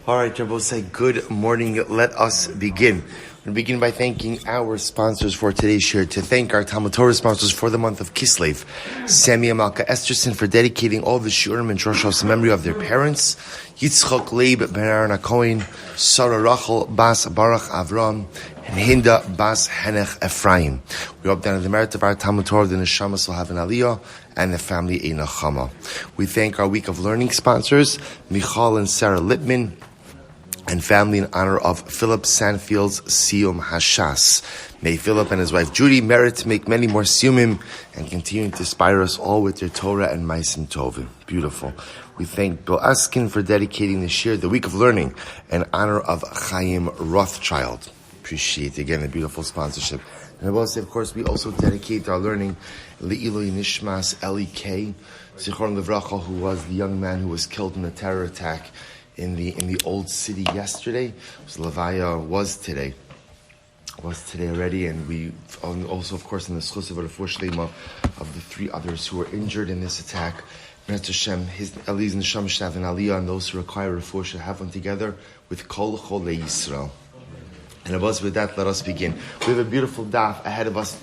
All right, Rabbi, say good morning. Let us begin. We'll begin by thanking our sponsors for today's share. To thank our Talmud Torah sponsors for the month of Kislev, Sammy and Malka Esterson for dedicating all the Siyumim and Rothschild's memory of their parents, Yitzchak, Laib, Aharon, HaKohen, Sarah, Rachel, Bas, Baruch, Avraham, and Hinda, Bas, Henech, Efraim. We hope that in the merit of our Talmud Torah, the Neshamas will have an aliyah and the family a nachama. We thank our week of learning sponsors, Michoel and Sarah Lipman, and family in honor of Phillip Sanfield's Siyum HaShas. May Phillip and his wife Judy merit to make many more Siyumim and continue to inspire us all with their Torah and Maasim Tovim. Beautiful. We thank Bill Eskin for dedicating this year, the week of learning, in honor of Chaim Rothschild. Appreciate, again, the beautiful sponsorship. And I will say, of course, we also dedicate our learning Le'iloi Nishmas Eli K. Zichron Levracha, who was the young man who was killed in a terror attack in the old city yesterday. Levaya was today already, and we also, of course, in the schus of Refuah Shlema of the three others who were injured in this attack. Mitzvah Hashem, his Eli's Neshama should have an aliyah, and those who require refuah should have one together with Kol Cholei Yisrael. And above with that, let us begin. We have a beautiful daf ahead of us.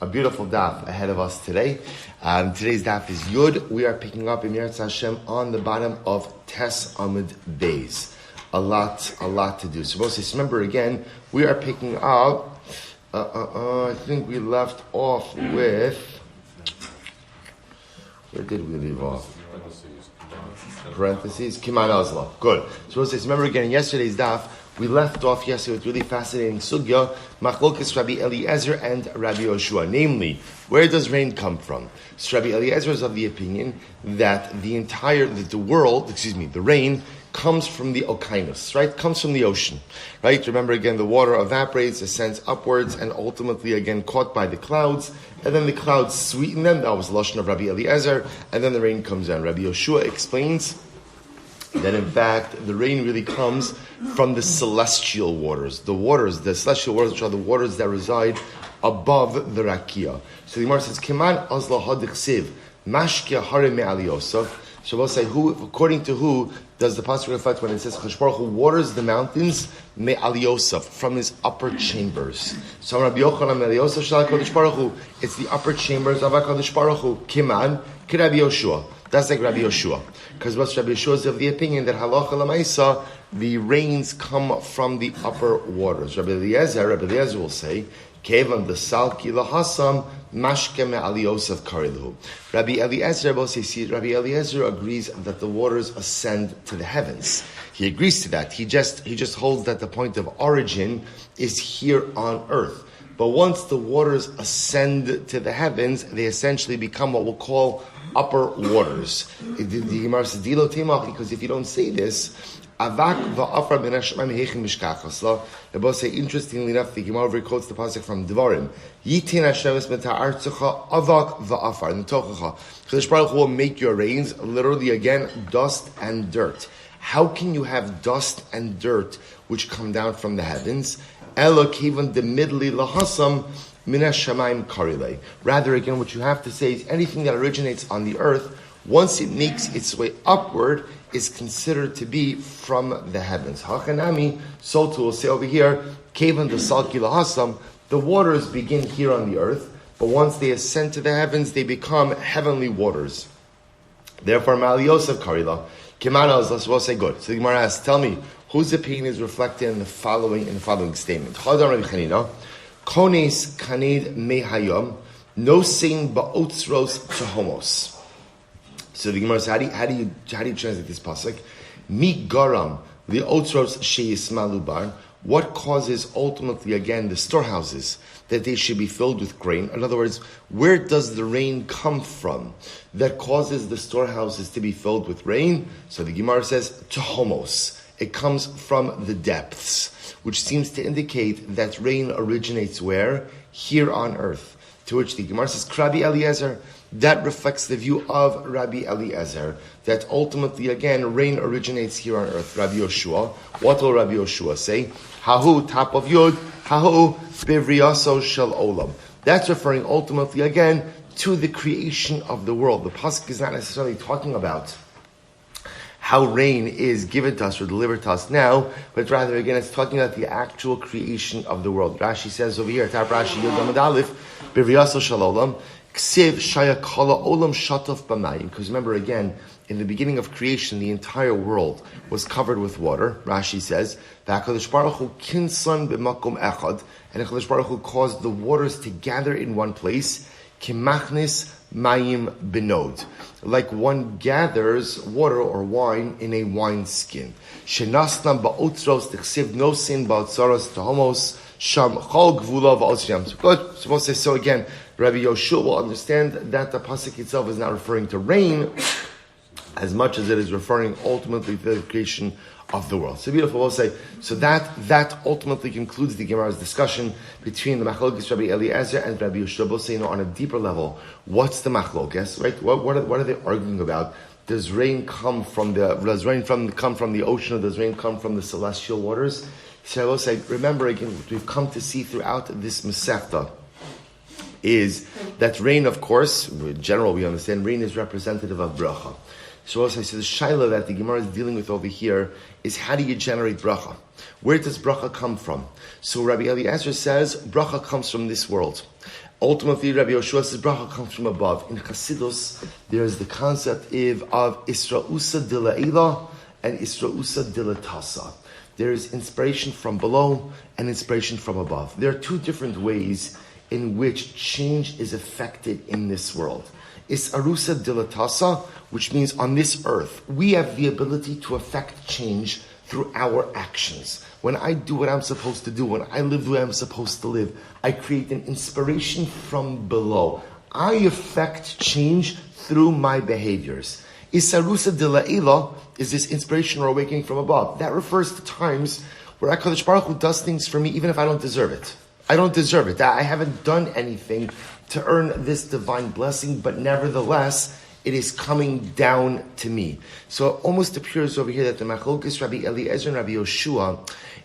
Today. Today's daf is Yud. We are picking up in Yitzchak Hashem on the bottom of Tes Amud Beis. A lot to do. So remember again, we are picking up. I think we left off with. Where did we leave off? Parentheses. Kiman Azla. Good. So remember again in yesterday's daf. We left off yesterday with really fascinating sugya, Machlokes Rabbi Eliezer and Rabbi Yoshua. Namely, where does rain come from? So Rabbi Eliezer is of the opinion that the rain comes from the Okeanos, right? Comes from the ocean, right? Remember again, the water evaporates, ascends upwards, and ultimately again caught by the clouds, and then the clouds sweeten them. That was the lashon of Rabbi Eliezer, and then the rain comes down. Rabbi Yoshua explains that in fact the rain really comes from the celestial waters, the celestial waters, which are the waters that reside above the Rakia. So the Gemara says, "Kiman azla hadichsiv mashke hare me'ali Yosef." So we'll say, according to who does the pasuk reflect when it says HaKadosh Baruch Hu waters the mountains me'ali Yosef, from his upper chambers? So Rabbi Yochanan me'ali Yosef shel HaKadosh Baruch Hu, it's the upper chambers of HaKadosh Baruch Hu. Kiman Rabbi Yoshua. That's like Rabbi Yoshua. Because Rabbi Yoshua is of the opinion that halacha l'maisa, the rains come from the upper waters. Rabbi Eliezer will say, Kevan the salki lahasam mashke me'ali Yosef karilhu. Rabbi Eliezer agrees that the waters ascend to the heavens. He agrees to that. He just holds that the point of origin is here on earth. But once the waters ascend to the heavens, they essentially become what we'll call upper waters. The Gemara says, "Dilo timach," because if you don't say this, avak va'afar ben hashamayim heichim mishkachas. They both say, interestingly enough, the Gemara quotes the pasuk from Devarim, "Yitin Hashem es meta'artzecha avak va'afar netochacha." Chadosh Baruch Hu will make your rains, literally again, dust and dirt. How can you have dust and dirt which come down from the heavens? Elo kivan demidli lahasam. Rather, again, what you have to say is anything that originates on the earth, once it makes its way upward, is considered to be from the heavens. Hachanami, so too, we'll say over here, Kevan the Salki Lahasam, the waters begin here on the earth, but once they ascend to the heavens, they become heavenly waters. Therefore, Ma'ali Yosef Karila, Kimana, we'll say good. So the Gemara asks, tell me, whose opinion is reflected in the following statement? Chadam Rabbi Chanina, Kones kaned mehayom, no sein ba'otzros tehomos. So the Gemara says, how do you translate this pasuk? Mi garam li'otzros sheyismalu bar. What causes ultimately again the storehouses that they should be filled with grain? In other words, where does the rain come from that causes the storehouses to be filled with rain? So the Gemara says tehomos. It comes from the depths, which seems to indicate that rain originates where? Here on earth. To which the Gemara says, Rabbi Eliezer, that reflects the view of Rabbi Eliezer, that ultimately, again, rain originates here on earth. Rabbi Yoshua, what will Rabbi Yoshua say? Hahu, top of Yud, Hahu, bivriyaso shel olam. That's referring ultimately, again, to the creation of the world. The pasuk is not necessarily talking about how rain is given to us or delivered to us now, but rather, again, it's talking about the actual creation of the world. Rashi says over here, Tab Rashi Yod Amud Aleph, B'Riyasol Shalolam, Ksiv Shaya Kala Olam Shatof B'Mayim. Because remember, again, in the beginning of creation, the entire world was covered with water. Rashi says, "V'HaKadosh Baruch Hu kinsan b'makom echad," and HaKadosh Baruch Hu caused the waters to gather in one place. Kimachnis mayim benod, like one gathers water or wine in a wine skin. Shenasnam ba'otzros t'chsiv nosin ba'otzaros tahomos sham chol gvula va'otzriam. So good. Supposed to say so again. Rabbi Yoshua will understand that the pasuk itself is not referring to rain as much as it is referring ultimately to the creation of the world. So beautiful, we'll say. So that ultimately concludes the Gemara's discussion between the machlokes Rabbi Eliezer and Rabbi Yoshua. We'll say, on a deeper level, what's the machlokes, right? What are they arguing about? Does rain come from the ocean, or does rain come from the celestial waters? So I will say, remember again, what we've come to see throughout this Masechta is that rain, of course, in general we understand, rain is representative of bracha. So also, the shaila that the Gemara is dealing with over here is, how do you generate bracha? Where does bracha come from? So Rabbi Eliezer says bracha comes from this world. Ultimately, Rabbi Yoshua says bracha comes from above. In Chassidus, there is the concept of Isra'usa de la'ila and Isra'usa de la'tasa. There is inspiration from below and inspiration from above. There are two different ways in which change is affected in this world. Isra'usa de la'tasa, which means on this earth, we have the ability to affect change through our actions. When I do what I'm supposed to do, when I live the way I'm supposed to live, I create an inspiration from below. I affect change through my behaviors. Isarusa de la'ila is this inspiration or awakening from above. That refers to times where HaKadosh Baruch Hu does things for me even if I don't deserve it. I don't deserve it. I haven't done anything to earn this divine blessing, but nevertheless, it is coming down to me. So it almost appears over here that the machlokes Rabbi Eliezer and Rabbi Yoshua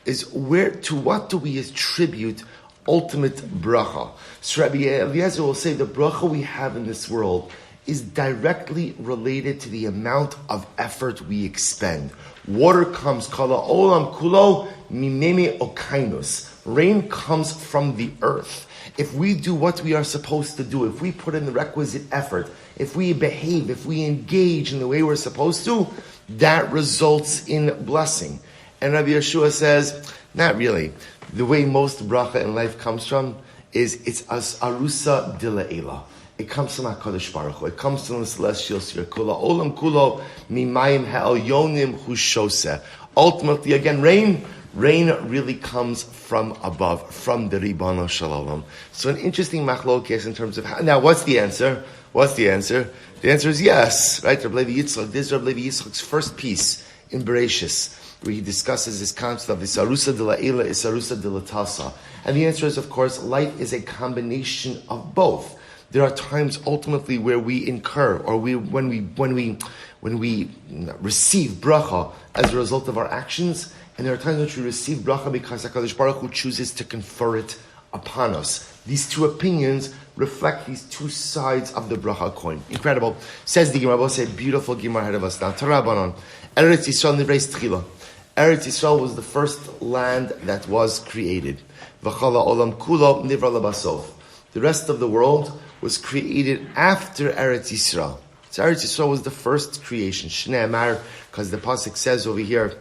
is what do we attribute ultimate bracha? So Rabbi Eliezer will say the bracha we have in this world is directly related to the amount of effort we expend. Water comes, kala olam kulo mimeme okainus. Rain comes from the earth. If we do what we are supposed to do, if we put in the requisite effort, if we behave, if we engage in the way we're supposed to, that results in blessing. And Rabbi Yeshua says, not really. The way most bracha in life comes from is it's as arusa de la'ela. It comes from HaKadosh Baruch Hu. It comes from the celestial sphere. Kula olam kulo mimayim ha'elyonim hushoseh. Ultimately, again, rain really comes from above, from the Ribbono Shel Olam. So an interesting machlokes in terms of how. Now, what's the answer? The answer is yes, right? Rabbi Levi Yitzchak. This is Rabbi Levi Yitzchak's first piece in Bereshis, where he discusses this concept of Isarusa de la'ila, Isarusa de la'tasa. And the answer is, of course, life is a combination of both. There are times ultimately where we incur, or when we receive bracha as a result of our actions, and there are times when we receive bracha because HaKadosh Baruch Hu chooses to confer it upon us. These two opinions reflect these two sides of the bracha coin. Incredible. Says the Gemara, we'll say beautiful Gemara ahead of us now. Tarabanon. Eretz Yisrael nivreis tchila. Eretz Yisrael was the first land that was created. V'chala olam kulo nivra labasov. The rest of the world was created after Eretz Yisrael. So Eretz Yisrael was the first creation. Shnei Amar, because the pasuk says over here,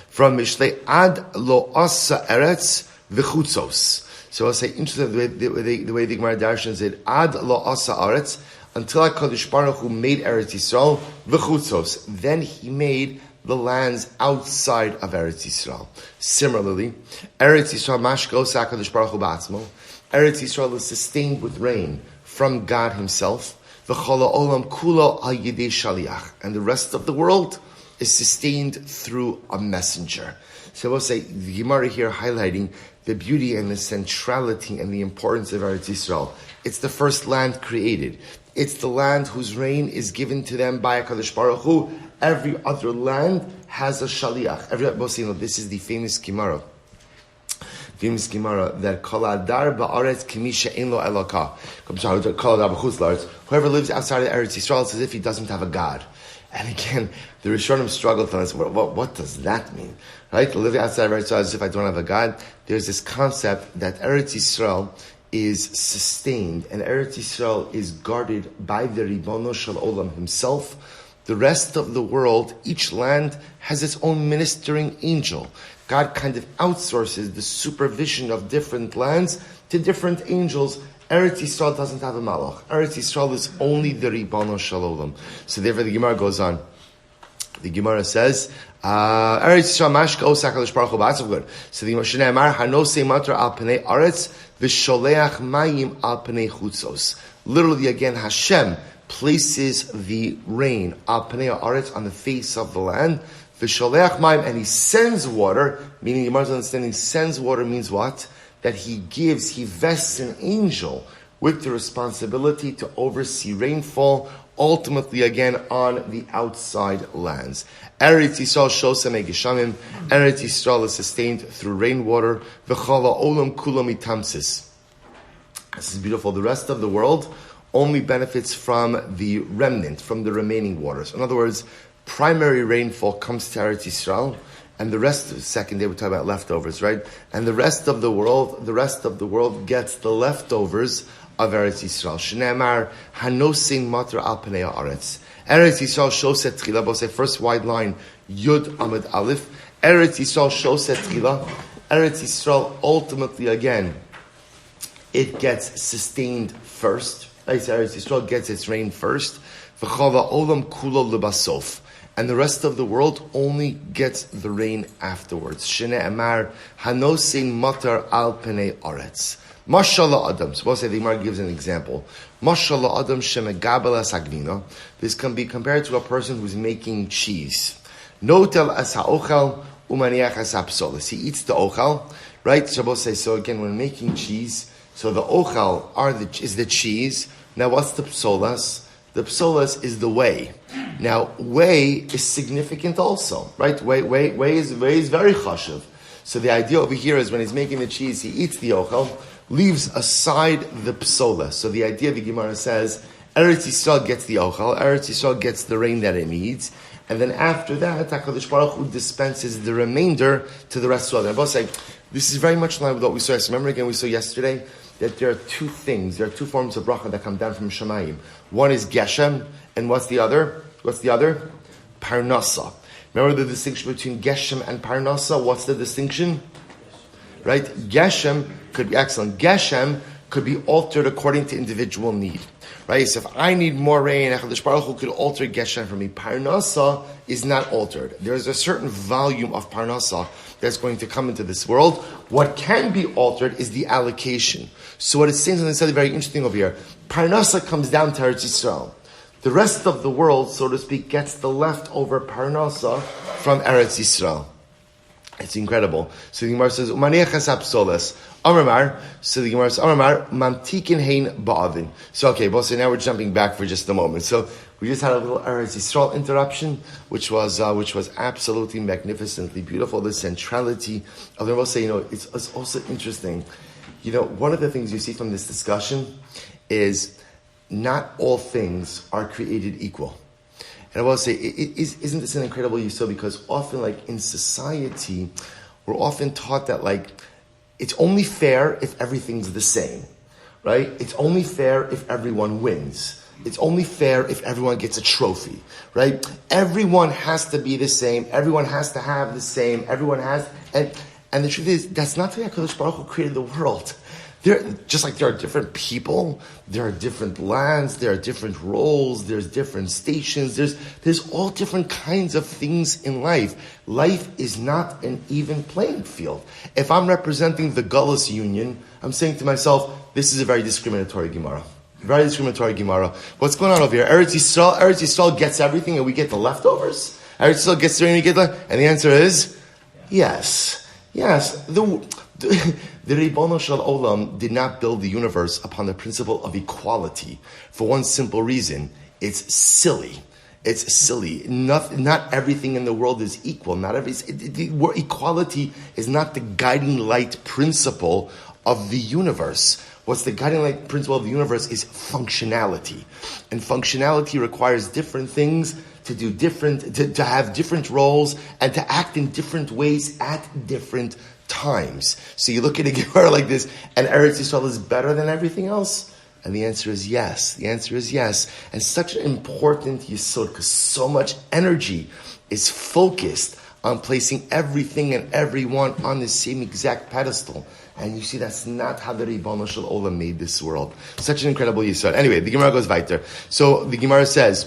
from Mishlei ad lo asa eretz v'chutzos. So I'll say, interesting the way the Gemara Darshans it, ad lo asa eretz, until HaKadosh Baruch Hu made Eretz Yisrael v'chutzos. Then He made the lands outside of Eretz Yisrael. Similarly, Eretz Yisrael mashkos HaKadosh Baruch Hu ba'atzmo. Eretz Yisrael is sustained with rain from God Himself. V'chola olam kulo al yidei shaliach. And the rest of the world is sustained through a messenger. So we'll say, the Gemara here highlighting the beauty and the centrality and the importance of Eretz Yisrael. It's the first land created. It's the land whose rain is given to them by HaKadosh Baruch Hu. Every other land has a shaliach. This is the famous Gemara. That kol adar ba'aretz kimisha ein lo elokah. Whoever lives outside of Eretz Yisrael, it's as if he doesn't have a God. And again, the Rishonim struggled to understand, what does that mean? Right? Living outside Eretz Yisrael as if I don't have a God. There's this concept that Eretz Yisrael is sustained, and Eretz Yisrael is guarded by the Ribono Shel Olam himself. The rest of the world, each land has its own ministering angel. God kind of outsources the supervision of different lands to different angels. Eretz Yisrael doesn't have a malach. Eretz Yisrael is only the Ribono Shel Olam. So therefore the Gemara goes on. The Gemara says, Eretz Yisrael mashka osak HaKadosh Baruch Hu b'atzav good. So the Gemara shneimar hanosei matar al pnei aretz v'sholeach mayim al pnei chutzos. Literally again, Hashem places the rain al pnei aretz on the face of the land. V'sholeach mayim, and he sends water. Meaning the Gemara's understanding, sends water means what? That he vests an angel with the responsibility to oversee rainfall, ultimately again on the outside lands. Eretz Yisrael shosem geshamim. Eretz Yisrael is sustained through rainwater. V'chala olam kula mitamsis. This is beautiful. The rest of the world only benefits from the remnant, from the remaining waters. In other words, primary rainfall comes to Eretz Yisrael, and the rest of the second day we're talking about leftovers, right? And the rest of the world gets the leftovers of Eretz Yisrael. Shneimar hanosin matar al pnei haaretz. Eretz Yisrael shoset tchila. Both say first wide line Yud Amud Aleph. Eretz Yisrael shoset tchila. Eretz Yisrael ultimately again it gets sustained first. Eretz Yisrael gets its rain first. V'chava olam kulo lebasof. And the rest of the world only gets the rain afterwards. Shneimar hanosin matar al pnei haaretz. Mashallah Adam. Suppose the Gemara gives an example. Mashallah Adam shemegabel asagnina. This can be compared to a person who's making cheese. Notel as haochel umaniach as hapsolis. He eats the ochel, right? Suppose say so again when making cheese. So the ochel is the cheese. Now what's the psolas? The psolas is the whey. Now whey is significant also, right? Whey is very chashuv. So the idea over here is when he's making the cheese, he eats the ochel, leaves aside the psola. So the idea of the Gemara says, Eretz Yisrael gets the ochel, Eretz Yisrael gets the rain that it needs, and then after that, HaKadosh Baruch Hu dispenses the remainder to the rest of the world. And I both say, this is very much in line with what we saw yesterday. Remember again, we saw yesterday that there are two forms of bracha that come down from Shemayim. One is Geshem, and what's the other? Parnasa. Remember the distinction between Geshem and Parnasa? What's the distinction? Right? Geshem could be excellent. Geshem could be altered according to individual need. Right? So if I need more rain, HaKadosh Baruch Hu could alter Geshem for me. Parnasa is not altered. There is a certain volume of Parnasa that's going to come into this world. What can be altered is the allocation. So what it says, and it's very interesting over here, Parnasa comes down to Eretz Yisrael. The rest of the world, so to speak, gets the leftover Parnasa from Eretz Yisrael. It's incredible. So the Gemara says, "Umaniachas hapsolas." Amar. So the Gemara says, "Amar mamtikin hein ba'avin." So okay, so now we're jumping back for just a moment. So we just had a little Eretz Yisrael interruption, which was absolutely magnificently beautiful. The centrality of the Moshe. It's also interesting. One of the things you see from this discussion is not all things are created equal. And I will say, isn't this an incredible yisod? Because often, in society, we're often taught that, it's only fair if everything's the same, right? It's only fair if everyone wins. It's only fair if everyone gets a trophy, right? Everyone has to be the same. Everyone has to have the same. Everyone has, and the truth is, that's not the way HaKadosh Baruch Hu created the world. Just like there are different people, there are different lands, there are different roles, there's different stations, there's all different kinds of things in life. Life is not an even playing field. If I'm representing the Gullus Union, I'm saying to myself, this is a very discriminatory Gemara. Very discriminatory Gemara. What's going on over here? Eretz Yisrael gets everything and we get the leftovers? Eretz Yisrael gets the rain and we get and the answer is yes. Yes. The Ribono Shel Olam did not build the universe upon the principle of equality for one simple reason. It's silly. It's silly. Not everything in the world is equal. Equality is not the guiding light principle of the universe. What's the guiding light principle of the universe is functionality. And functionality requires different things to do different, to have different roles, and to act in different ways at different times. So you look at a Gemara like this, and Eretz Yisrael is better than everything else? And the answer is yes. The answer is yes. And such an important yesod, because so much energy is focused on placing everything and everyone on the same exact pedestal. And you see, that's not how the Ribono Shel Olam made this world. Such an incredible yesod. Anyway, the Gemara goes weiter. So the Gemara says,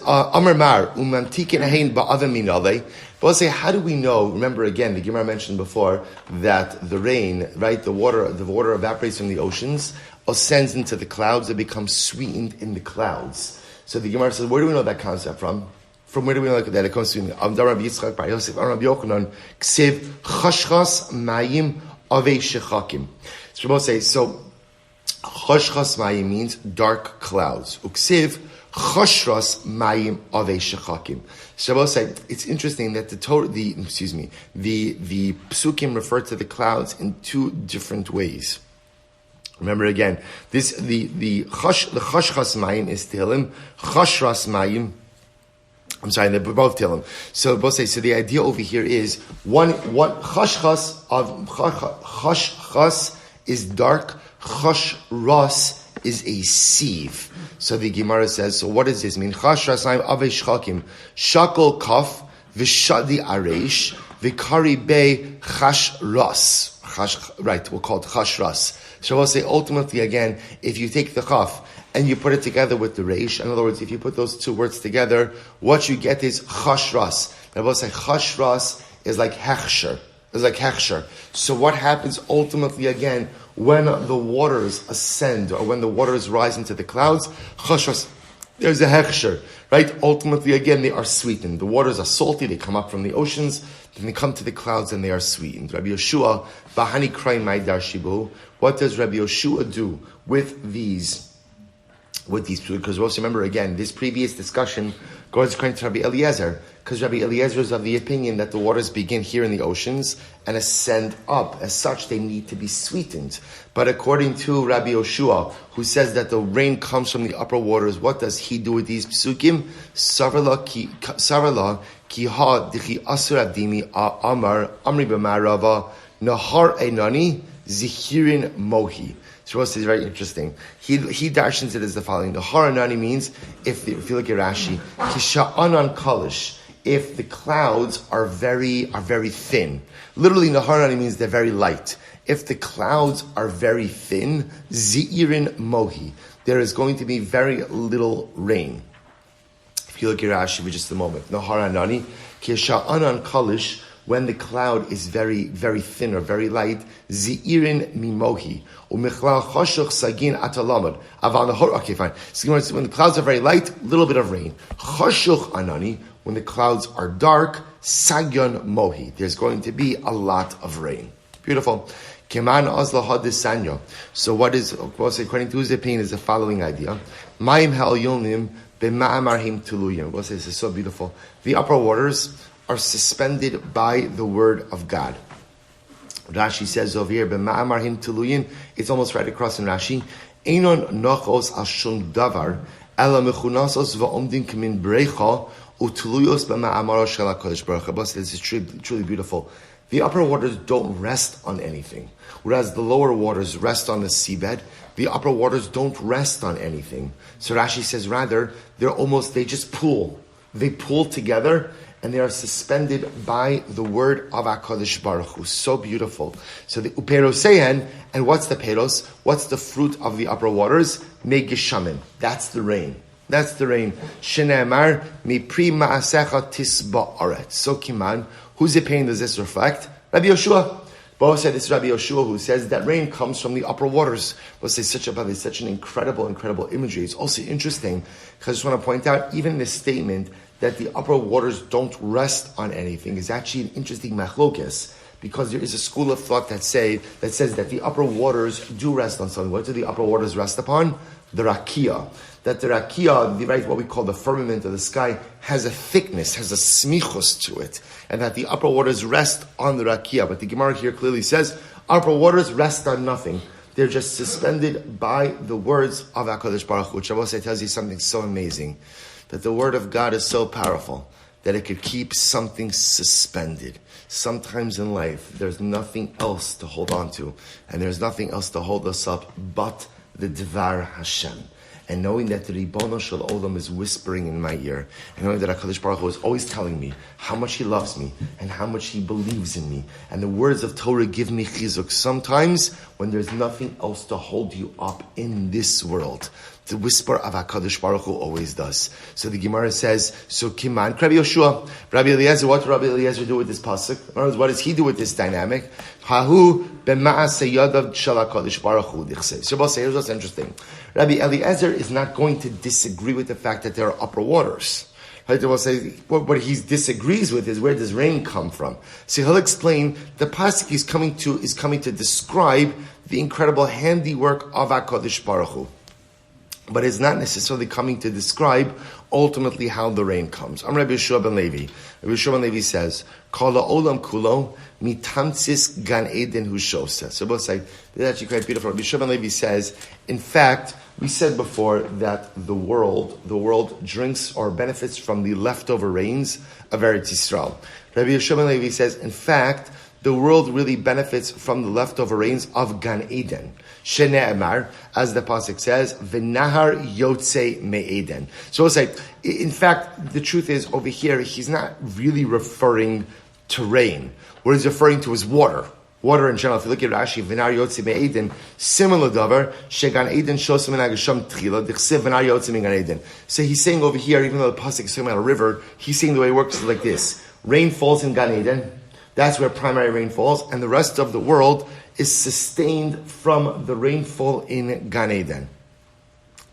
Amar Mar, Umamtikin Hein Ba'avim Minalei. But let's say, how do we know? Remember again, the Gemara mentioned before that the rain, right, the water evaporates from the oceans, ascends into the clouds, it becomes sweetened in the clouds. So the Gemara says, where do we know that concept from? From where do we know that it comes to? Amdar Rabbi Yitzchak Bar Yosef Rabbi Yochanan Ksiv Chashchas Mayim Avei Shechakim. So Rabbi say, so Chashchas Mayim means dark clouds. Uksiv Chashras Mayim Avei Shechakim. Shabbos say it's interesting that the psukim refer to the clouds in two different ways. Remember again, the Chashchas Mayim is Tehillim, Chashras Mayim. I'm sorry, they're both Tehillim. So both say, so the idea over here is one Chashchas is dark, Chashras is a sieve. So the Gemara says, so what does this mean? Chashras Mayim Avei Shechakim, Shakol Kaf, Vishadi Aresh, Vikari Be Chashras. Right, we'll call it Chashras. So we'll say, ultimately again, if you take the Chaf and you put it together with the Reish, in other words, if you put those two words together, what you get is Chashras. Now we'll say Chashras is like Hechsher. It's like Hechsher. So what happens ultimately again when the waters ascend or when the waters rise into the clouds? Chashras, there's a Hechsher, right? Ultimately again they are sweetened. The waters are salty, they come up from the oceans, then they come to the clouds and they are sweetened. Rabbi Yeshua, Bahani Kraim Maidar Shibu, what does Rabbi Yeshua do with these? Because we also remember again, this previous discussion goes according to Rabbi Eliezer, because Rabbi Eliezer is of the opinion that the waters begin here in the oceans and ascend up. As such, they need to be sweetened. But according to Rabbi Yoshua, who says that the rain comes from the upper waters, what does he do with these psukim? Sarala ki ha dichi asur adimi amar amri b'marava nahar einani zihirin mohi. So is very interesting. He darshans it as the following. The haranani means, if you look at Rashi, kisha'anan kalish, if the clouds are very thin. Literally, naharani means they're very light. If the clouds are very thin, zi'irin mohi, there is going to be very little rain. If you look at Rashi for just a moment, naharanani, kisha'anan kalish, when the cloud is very, very thin or very light, zi'irin mimohi. Umichlal choshuch sagin atalamud. Okay, fine. So when the clouds are very light, little bit of rain. Choshuch anani. When the clouds are dark, sagyon mohi. There's going to be a lot of rain. Beautiful. Keman ozla hadisanyo. So what is, according to his opinion, is the following idea. Mayim ha'yonim b'ma'amarhim tuluyim. This is so beautiful. The upper waters are suspended by the word of God. Rashi says over here, "B'ma'amarhim tuluyin." It's almost right across in Rashi. Einon nochos al shum davar, ela mechunasos va'omdin kamin brecha utuluyos b'ma'amaro shel HaKodesh Baruch Hu. This is truly beautiful. The upper waters don't rest on anything, whereas the lower waters rest on the seabed. The upper waters don't rest on anything. So Rashi says rather, they just pool. They pool together, and they are suspended by the word of HaKodesh Baruch Hu. So beautiful. So the uperosehen, and what's the peros? What's the fruit of the upper waters? Megishamin. That's the rain. That's the rain. Shene'emar mipri ma'asecha tisba aret. So kiman, whose opinion does this reflect? Rabbi Yoshua. Both said it's Rabbi Yoshua who says that rain comes from the upper waters. Both say such an incredible imagery. It's also interesting because I just want to point out, even this statement that the upper waters don't rest on anything is actually an interesting machlokes, because there is a school of thought that says that the upper waters do rest on something. What do the upper waters rest upon? The rakia. That the rakia, what we call the firmament of the sky, has a thickness, has a smichos to it, and that the upper waters rest on the rakia. But the Gemara here clearly says upper waters rest on nothing. They're just suspended by the words of HaKodesh Baruch Hu, which I will say tells you something so amazing. that the word of God is so powerful that it could keep something suspended. Sometimes in life, there's nothing else to hold on to, and there's nothing else to hold us up but the Dvar Hashem. And knowing that the Ribono Shel Olam is whispering in my ear, and knowing that HaKadosh Baruch Hu is always telling me how much He loves me, and how much He believes in me, and the words of Torah give me chizuk. Sometimes, when there's nothing else to hold you up in this world, the whisper of HaKadosh Baruch Hu always does. So the Gemara says, so Kiman, Rabbi Yoshua, Rabbi Eliezer, what did Rabbi Eliezer do with this pasuk? In other words, what does he do with this dynamic? Hahu b'ma'aseh yadav shel HaKadosh Baruch Hu dichseh. So here's what's interesting. Rabbi Eliezer is not going to disagree with the fact that there are upper waters. Right? They will say, what he disagrees with is, where does rain come from? So he'll explain the pasuk is coming to describe the incredible handiwork of HaKadosh Baruch Hu. But it's not necessarily coming to describe ultimately how the rain comes. I'm Rabbi Yeshua ben Levi. Rabbi Yeshua ben Levi says, Kol ha'olam kulo mitamtzis gan eden hu shoseh. So both say, this is actually quite beautiful. Rabbi Yeshua ben Levi says, in fact, we said before that the world drinks or benefits from the leftover rains of Eretz Yisrael. Rabbi Yeshua ben Levi says, in fact, the world really benefits from the leftover rains of Gan Eden. Shene'emar, as the pasuk says, v'nahar yotze me'eden. So we'll say, in fact, the truth is, over here, he's not really referring to rain. What he's referring to is water. Water in general. If you look at Rashi, v'nahar yotze me'eden, similar davar, shegan eden shosem enagasham tchila, dichsev v'nahar yotze me'gan eden. So he's saying over here, even though the pasuk is talking about a river, he's saying the way it works is like this. Rain falls in Gan Eden. That's where primary rain falls, and the rest of the world is sustained from the rainfall in Gan Eden.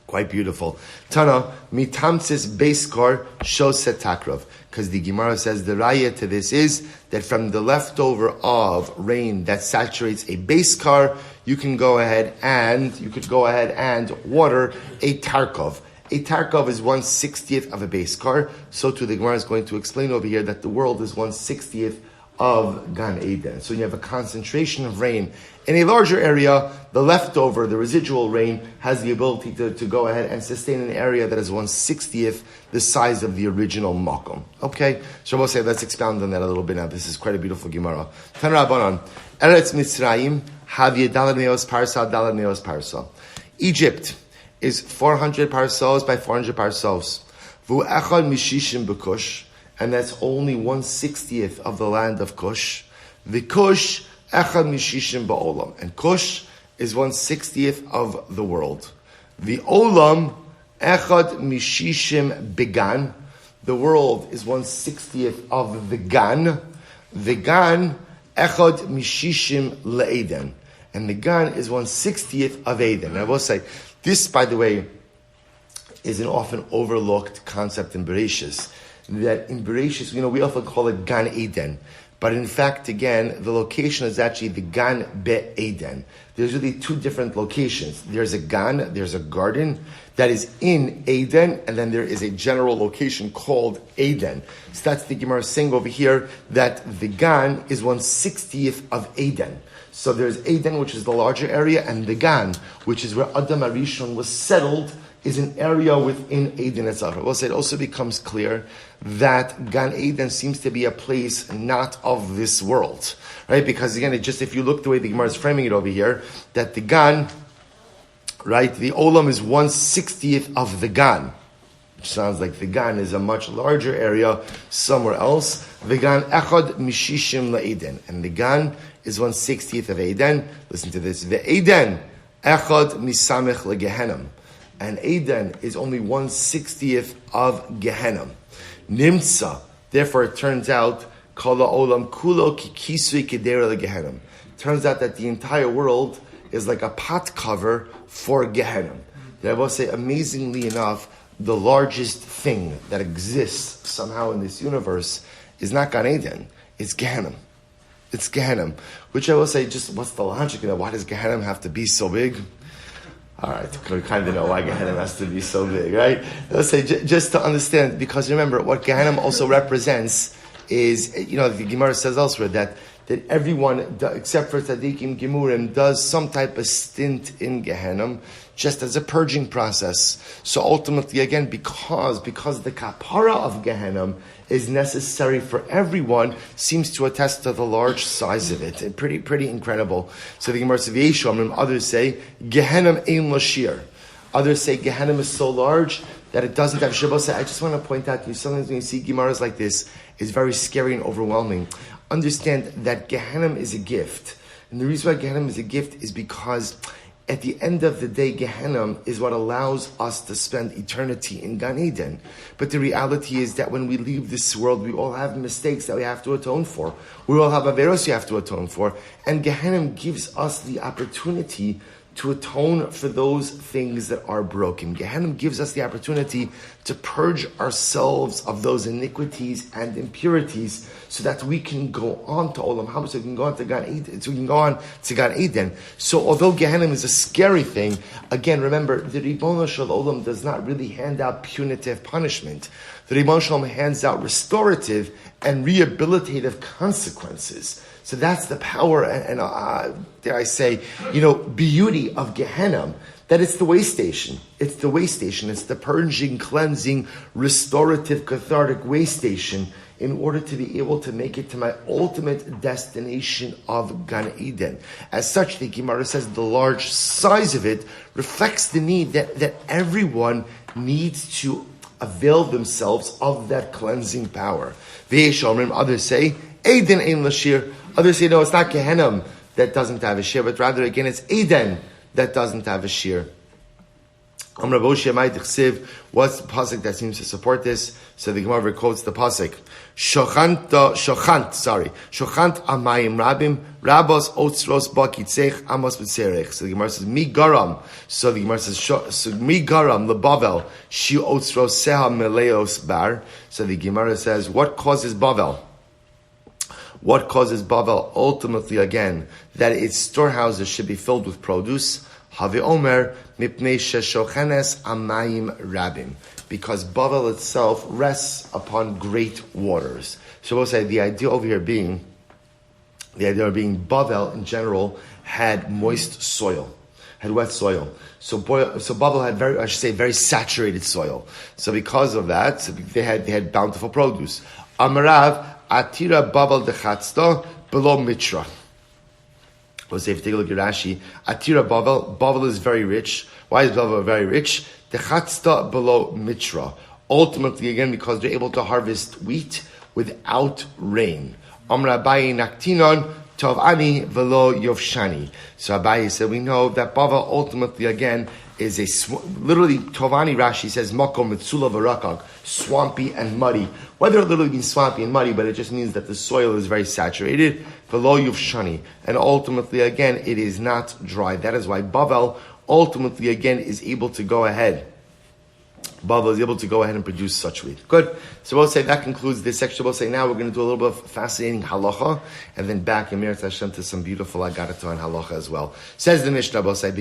Quite beautiful. Tana, mitamtzis beiskar shoset takrav. Because the Gemara says the raya to this is that from the leftover of rain that saturates a beiskar, you could go ahead and water a tarkov. A tarkov is 1/60th of a beiskar. So too the Gemara is going to explain over here that the world is 1/60th of Gan Eden. So you have a concentration of rain in a larger area. The leftover, the residual rain, has the ability to go ahead and sustain an area that is 1/60th the size of the original makom. Okay, so we'll say, let's expound on that a little bit now. This is quite a beautiful Gemara. Tan Rabbanan, Eretz Mitzrayim, Havye Dalad Meos Parsa, Dalad Meos Parsa. Egypt is 400 parsos by 400 parsos. Vu Echad Mishishim Bekush. And that's only 1/60th of the land of Kush. The Kush, Echad Mishishim Ba'olam. And Kush is 1/60th of the world. The Olam, Echad Mishishim Began. The world is 1/60th of the Gan. The Gan, Echad Mishishim Le'eden. And the Gan is 1/60th of Eden. And I will say, this, by the way, is an often overlooked concept in Bereshis. That in Bereshis, we often call it Gan Eden. But in fact, again, the location is actually the Gan Be-Eden. There's really two different locations. There's a Gan, there's a garden that is in Eden, and then there is a general location called Eden. So that's the Gemara saying over here that the Gan is 1/60th of Eden. So there's Eden, which is the larger area, and the Gan, which is where Adam Arishon was settled, is an area within Eden itself. Well, it also becomes clear that Gan Eden seems to be a place not of this world, right? Because again, if you look the way the Gemara is framing it over here, that the Gan, right, the Olam is 1/60th of the Gan, which sounds like the Gan is a much larger area somewhere else. The Gan Echad Mishishim LaEden, and the Gan is 1/60th of Eden. Listen to this: the Eden Echad Misamech LeGehenim. And Eden is only 1/60th of Gehenna. Nimtza. Therefore, it turns out, Kala Olam Kulo Kikisui Kedera Gehenna. Turns out that the entire world is like a pot cover for Gehenna. I will say, amazingly enough, the largest thing that exists somehow in this universe is not Gan Eden, it's Gehenna. It's Gehenna. Which I will say, just what's the logic of that? Why does Gehenna have to be so big? All right, we kind of know why Gehenna has to be so big, right? Let's say, just to understand, because remember, what Gehenna also represents is, the Gemara says elsewhere that that everyone, except for Tzadikim Gemurim, does some type of stint in Gehenna, just as a purging process. So ultimately, again, because the kapara of Gehenna is necessary for everyone, seems to attest to the large size of it. Pretty incredible. So the Gemara says, Yeshom, others say, Gehenna ein lashir. Others say Gehenna is so large that it doesn't have Shabbos. I just want to point out to you, sometimes when you see Gemaras like this, it's very scary and overwhelming. Understand that Gehenna is a gift. And the reason why Gehenna is a gift is because at the end of the day, Gehenna is what allows us to spend eternity in Gan Eden. But the reality is that when we leave this world, we all have mistakes that we have to atone for. We all have averos we have to atone for. And Gehenna gives us the opportunity to atone for those things that are broken. Gehenna gives us the opportunity to purge ourselves of those iniquities and impurities so that we can go on to Olam Haba, so we can go on to Gan Eden. So although Gehenna is a scary thing, again, remember, the Ribono Shel Olam does not really hand out punitive punishment. The Ribono Shel Olam hands out restorative and rehabilitative consequences. So that's the power and dare I say, beauty of Gehenna, that it's the way station. It's the way station. It's the purging, cleansing, restorative, cathartic way station in order to be able to make it to my ultimate destination of Gan Eden. As such, the Gemara says the large size of it reflects the need that everyone needs to avail themselves of that cleansing power. Others say, Eden ein lashir. Others say, no, it's not Gehenna that doesn't have a shear, but rather, again, it's Eden that doesn't have a shear. What's the pasuk that seems to support this? So the Gemara quotes the pasuk. Shochant amayim rabim, rabos otzros bakitzech amos b'tzerech. So the Gemara says, mi garam. So the Gemara says, mi garam lebavel, shi otzros seha meleos bar. So the Gemara says, what causes Bavel? What causes Bavel? Ultimately, again, that its storehouses should be filled with produce. Have Omer mipnei sheshochenes amayim rabim, because Bavel itself rests upon great waters. So we'll say the idea over here being Bavel in general had moist soil, had wet soil. So Bavel had very saturated soil. So because of that, they had bountiful produce. Amarav Atira Bavel dechatzta below Mitra. Let's say if you take a look at Rashi, Atira Bavel is very rich. Why is Bavel very rich? Dechatzta below Mitra. Ultimately, again, because they're able to harvest wheat without rain. Amra Abaye Naktinon Tovani Velo Yovshani. So Abaye said, we know that Bavel ultimately, again, is literally Tovani Rashi says Makom Mitsula Varakak, swampy and muddy. Whether it literally means swampy and muddy, but it just means that the soil is very saturated. Velo Yuvshani, and ultimately again it is not dry. That is why Bavel ultimately again is able to go ahead. Bavel is able to go ahead and produce such wheat. Good. So we'll say that concludes this section. We'll say now we're going to do a little bit of fascinating halacha, and then back in Mirat Hashem to some beautiful agarato and halacha as well. Says the Mishnah, we'll say, so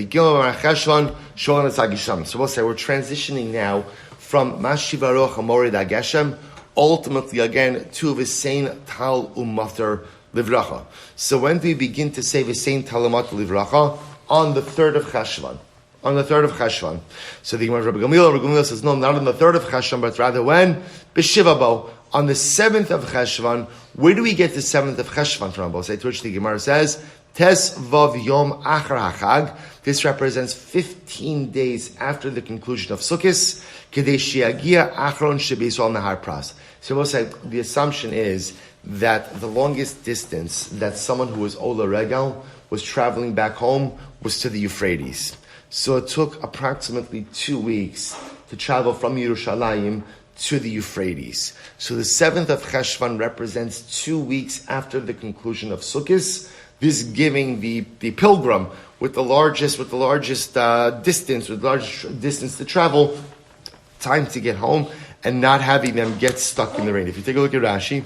we'll say we're transitioning now from Mashiv Baruch Hamorid Ageshem, ultimately again to V'sein Tal Umater Livracha. So when do we begin to say V'sein Tal Umater Livracha? On the 3rd of Cheshvan. On the 3rd of Cheshvan. So the Rabbi Gamliel says, no, not on the 3rd of Cheshvan, but rather when? B'Shivabo. On the 7th of Cheshvan. Where do we get the 7th of Cheshvan from? To which the Gemara says, Tes Vav Yom Achar HaChag. This represents 15 days after the conclusion of Sukkot. Kedei Sheyagia Aharon Shebeisol Nahar Pras. So we'll say, the assumption is that the longest distance that someone who was Ola Regal was traveling back home was to the Euphrates. So it took approximately 2 weeks to travel from Yerushalayim to the Euphrates. So the 7th of Cheshvan represents 2 weeks after the conclusion of Sukkot. This giving the pilgrim with the largest distance to travel, time to get home and not having them get stuck in the rain. If you take a look at Rashi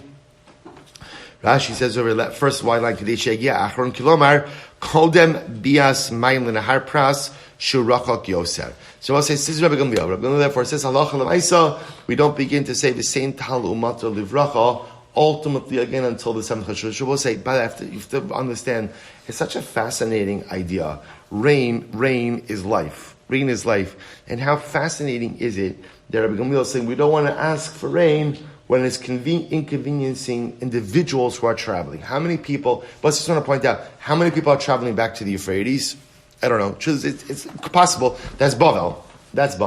says over first white line, Kedei Sheyagia Aharon Kilomar Kodem Bias Mayim L'Nahar Pras Shurachak Yoser. So I'll say, this is Rabbi Gamliel. Rabbi Gamliel therefore says, Halacha L'Maisa, we don't begin to say the same Tal Umater Livracha ultimately again until the 7th Chodesh. We'll say, but you have to understand, it's such a fascinating idea. Rain is life. Rain is life. And how fascinating is it that Rabbi Gamliel is saying we don't want to ask for rain when it's inconveniencing individuals who are traveling. How many people, but I just want to point out, how many people are traveling back to the Euphrates? I don't know. It's possible. That's Bavel. But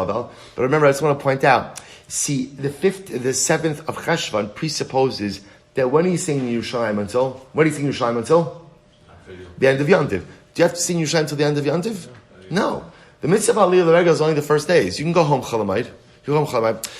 remember, I just want to point out, see, the 7th of Cheshvan presupposes that when he's singing Yerushalayim until? The end of Yom Tov. Do you have to sing Yerushalayim until the end of Yom Tov? No. The mitzvah of Aliyah L'Regel is only the first days. You can go home Chalamayid.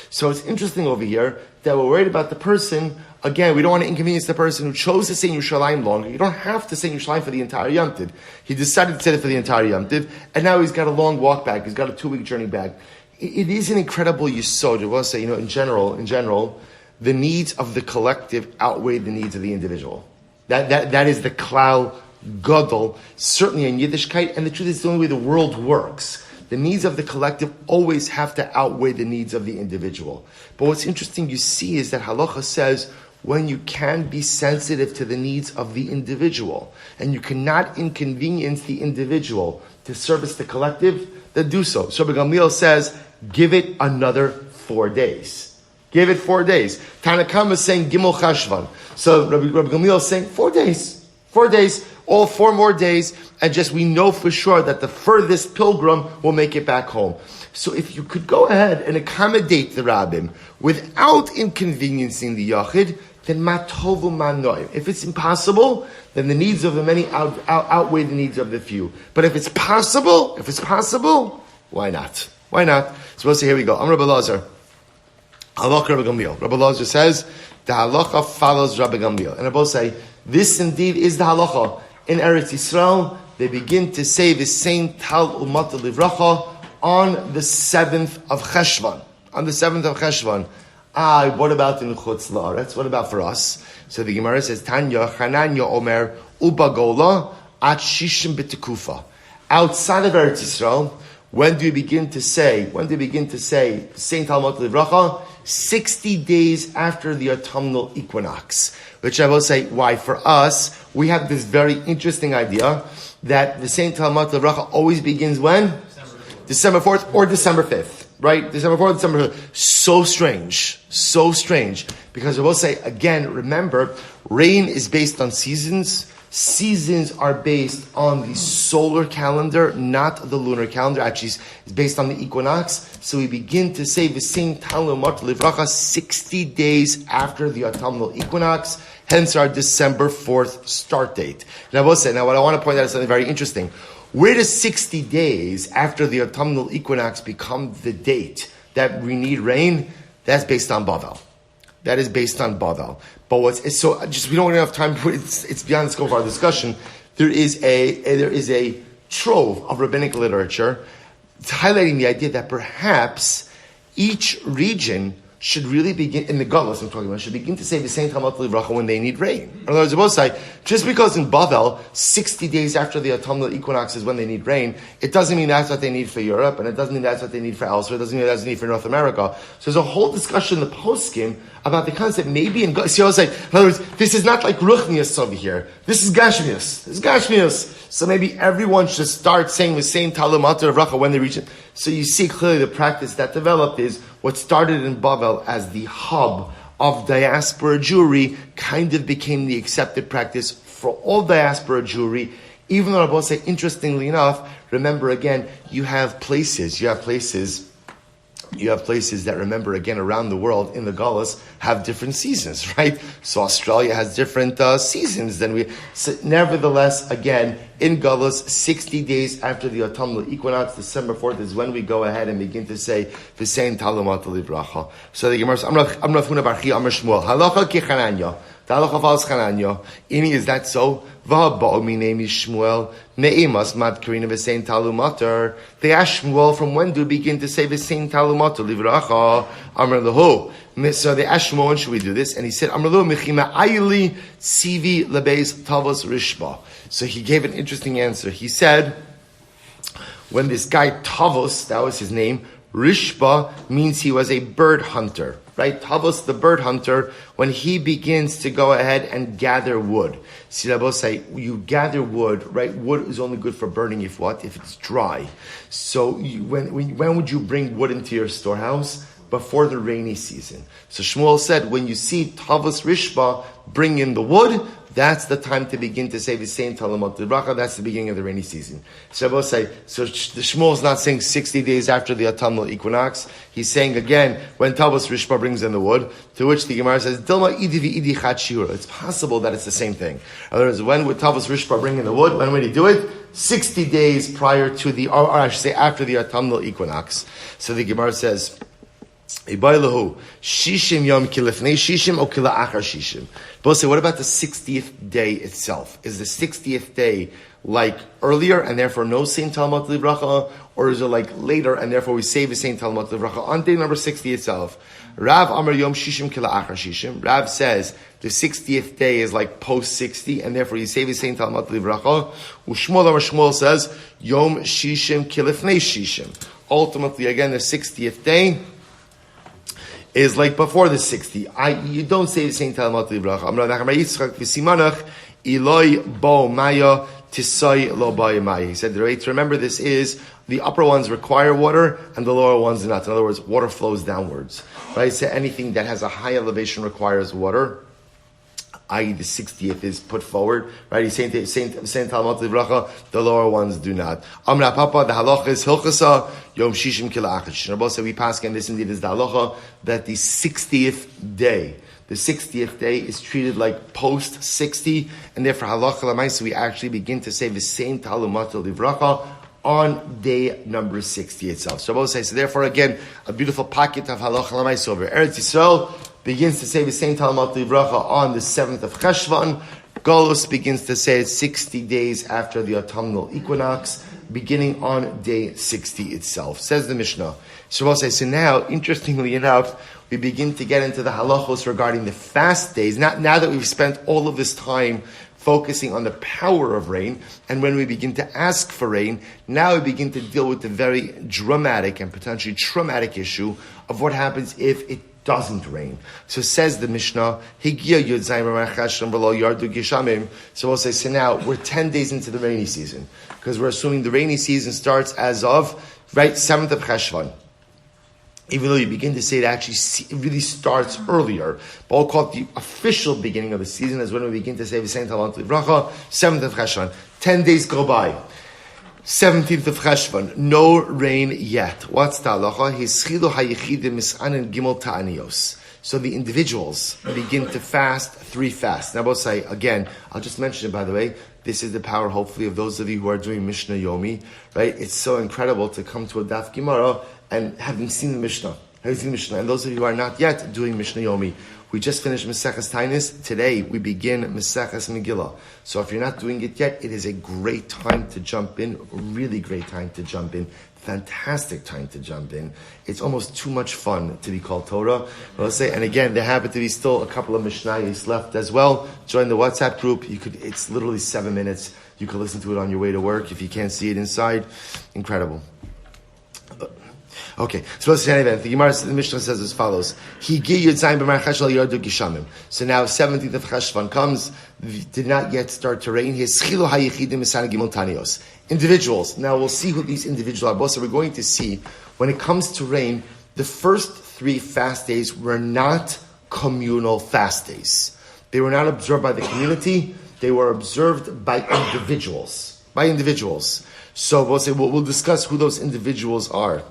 So it's interesting over here that we're worried about the person. Again, we don't want to inconvenience the person who chose to sing Yerushalayim longer. You don't have to sing Yerushalayim for the entire Yom Tov. He decided to say it for the entire Yom Tov, and now he's got a long walk back. He's got a 2-week journey back. It is an incredible yisod. I want to say, in general, the needs of the collective outweigh the needs of the individual. That is the klal gadol, certainly in Yiddishkeit, and the truth is the only way the world works. The needs of the collective always have to outweigh the needs of the individual. But what's interesting you see is that halacha says when you can be sensitive to the needs of the individual and you cannot inconvenience the individual to service the collective, then do so. So Rabbi Gamliel says, give it another 4 days. Give it 4 days. Tanakam is saying Gimel Cheshvan. So Rabbi Gamliel is saying 4 days. 4 days. All 4 more days, and just we know for sure that the furthest pilgrim will make it back home. So if you could go ahead and accommodate the rabbim without inconveniencing the yachid, then ma tovu ma noim. If it's impossible, then the needs of the many outweigh the needs of the few. But if it's possible, why not? So we'll say, here we go. I'm Rabbi Lazar. Halacha Rabbi Gamliel. Rabbi Lazar says, the halacha follows Rabbi Gamliel. And I both say, this indeed is the halacha. In Eretz Yisrael, they begin to say the same Tal Umat Livracha on the 7th of Cheshvan. What about in Chutz La'aretz? What about for us? So the Gemara says, Tanya, Chananya Omer, Ubagola, At Shishim B'Tekufa. Outside of Eretz Yisrael, when do you begin to say Saint Talmud Livracha? 60 days after the autumnal equinox. Which I will say, why? For us, we have this very interesting idea that the Saint Talmud Livracha always begins when? December 4th or December 5th. Right? December 4th, December 5th. So strange. Because I will say, again, remember, rain is based on seasons. Seasons are based on the solar calendar, not the lunar calendar. Actually, it's based on the equinox. So we begin to say the same Talmud Livracha 60 days after the autumnal equinox, hence our December 4th start date. And I will say, now what I want to point out is something very interesting. Where does 60 days after the autumnal equinox become the date that we need rain? That's based on Bavel. That is based on Bavel. But we don't have time. It's beyond the scope of our discussion. There is a trove of rabbinic literature. It's highlighting the idea that perhaps each region should really begin, in the Galus I'm talking about, should begin to say the same Talmud Livracha when they need rain. In other words, both say, just because in Bavel, 60 days after the autumnal equinox is when they need rain, it doesn't mean that's what they need for Europe, and it doesn't mean that's what they need for elsewhere, it doesn't mean that's what they need for North America. So there's a whole discussion in the poskim about the concept, maybe in Galus, in other words, this is not like Ruchnius over here. This is Gashmius. So maybe everyone should start saying the same Talmud Livracha when they reach it. So you see clearly the practice that developed is what started in Bavel as the hub of diaspora Jewry kind of became the accepted practice for all diaspora Jewry. Even though I both say, interestingly enough, remember again, you have places that, remember again, around the world in the Galus have different seasons, right? So Australia has different seasons than we. So nevertheless, again, in Galus, 60 days after the autumnal equinox, December 4th is when we go ahead and begin to say the same Talmud Livracha. So the Gemara says, I'm Rav Huna bar Chia Amar Shmuel, halacha kechananya. The halacha follows Chananya. Ini, is that so? V'haba'u minei Shmuel ne'imas mad karina v'sein talumater. They asked Shmuel, from when do we begin to say v'sein talumater livracha? Amar lahu. So they asked Shmuel, when should we do this? And he said, Amar lahu mechima ayili sivi lebeis tavos rishba. So he gave an interesting answer. He said, when this guy Tavos, that was his name, Rishba means he was a bird hunter. right? Tavos, the bird hunter, when he begins to go ahead and gather wood. See, you gather wood, right? Wood is only good for burning if what? If it's dry. So when would you bring wood into your storehouse? Before the rainy season. So Shmuel said, when you see Tavos Rishba bring in the wood, that's the time to begin to say the same TALMUD Bracha. That's the beginning of the rainy season. So the Shmuel is not saying 60 days after the autumnal equinox. He's saying again, when Tavos Rishba brings in the wood, to which the Gemara says, Dilma idi v'idi chat shiura. It's possible that it's the same thing. In other words, when would Tavos Rishba bring in the wood? When would he do it? 60 days prior to the, or I should say after the autumnal equinox. So the Gemara says, Shishim yom kilifnei shishim or kila achar shishim. Both say, what about the 60th day itself? Is the 60th day like earlier and therefore no same TALMUD Bracha, or is it like later and therefore we say the same TALMUD Bracha on day number 60 itself? Rav Amar yom shishim kila achar shishim. Rav says the 60th day is like post 60 and therefore you say the same TALMUD Bracha. Ushmuel Amar Shmuel says yom shishim kilifnei shishim. Ultimately, again, the 60th day is like before the 60. You don't say the same TALMUD Bracha. Amar Yitzchak v'simanach Eloi bo maya tisai lo ba maya. He said, right, remember this is, the upper ones require water and the lower ones do not. In other words, water flows downwards. Right? So anything that has a high elevation requires water, i.e. the 60th is put forward. Right? He's saying TALMUD Bracha, the lower ones do not. Amra Papa, the halacha is hilchasa, yom shishim kila achar shishim. Rabbi said we pass, and this indeed is the halacha, that the 60th day is treated like post 60, and therefore halacha l'maisa we actually begin to say the same TALMUD Bracha on day number 60 itself. So Rabbi says, so therefore again, a beautiful pocket of halacha l'maisa over Eretz Yisrael begins to say the same TALMUD Bracha on the 7th of Cheshvan. Golus begins to say it 60 days after the autumnal equinox, beginning on day 60 itself. Says the Mishnah. So now, interestingly enough, we begin to get into the halachos regarding the fast days. Now that we've spent all of this time focusing on the power of rain, and when we begin to ask for rain, now we begin to deal with the very dramatic and potentially traumatic issue of what happens if it doesn't rain. So says the Mishnah, so we'll say, so now we're 10 days into the rainy season, because we're assuming the rainy season starts as of, right, 7th of Cheshvan. Even though you begin to say it really starts earlier, but I'll call it the official beginning of the season is when we begin to say the same TALMUD Bracha, 7th of Cheshvan. 10 days go by. 17th of Cheshvan, no rain yet. What's the halacha? Hischilu hayechidim misanin gimel ta'anios. So the individuals begin to fast 3 fasts. Now, both say, again, I'll just mention it by the way, this is the power, hopefully, of those of you who are doing Mishnah Yomi, right? It's so incredible to come to a Daf Gemara and having seen the Mishnah. And those of you who are not yet doing Mishnah Yomi, we just finished Maseches Taanis. Today, we begin Maseches Megillah. So if you're not doing it yet, it is a great time to jump in, a really great time to jump in. Fantastic time to jump in. It's almost too much fun to be called Torah. Let's say, and again, there happen to be still a couple of Mishnayos left as well. Join the WhatsApp group. It's literally 7 minutes. You can listen to it on your way to work if you can't see it inside. Incredible. Okay, so let's say the Gemara, the Mishnah says as follows: so now 17th of Cheshvan comes, did not yet start to rain. Individuals. Now we'll see who these individuals are. So we're going to see when it comes to rain, the first 3 fast days were not communal fast days. They were not observed by the community. They were observed by individuals. So we'll discuss who those individuals are.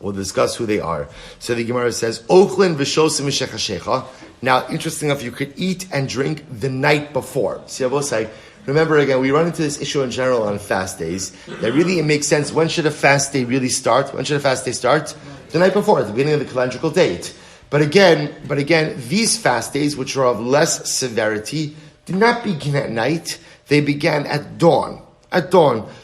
We'll discuss who they are. So the Gemara says, Ochlin v'shosim v'shechashecha. Now, interesting enough, you could eat and drink the night before. See, I will say, remember again, we run into this issue in general on fast days. That really it makes sense. When should a fast day really start? When should a fast day start? The night before, at the beginning of the calendrical date. But again, these fast days, which are of less severity, did not begin at night. They began at dawn.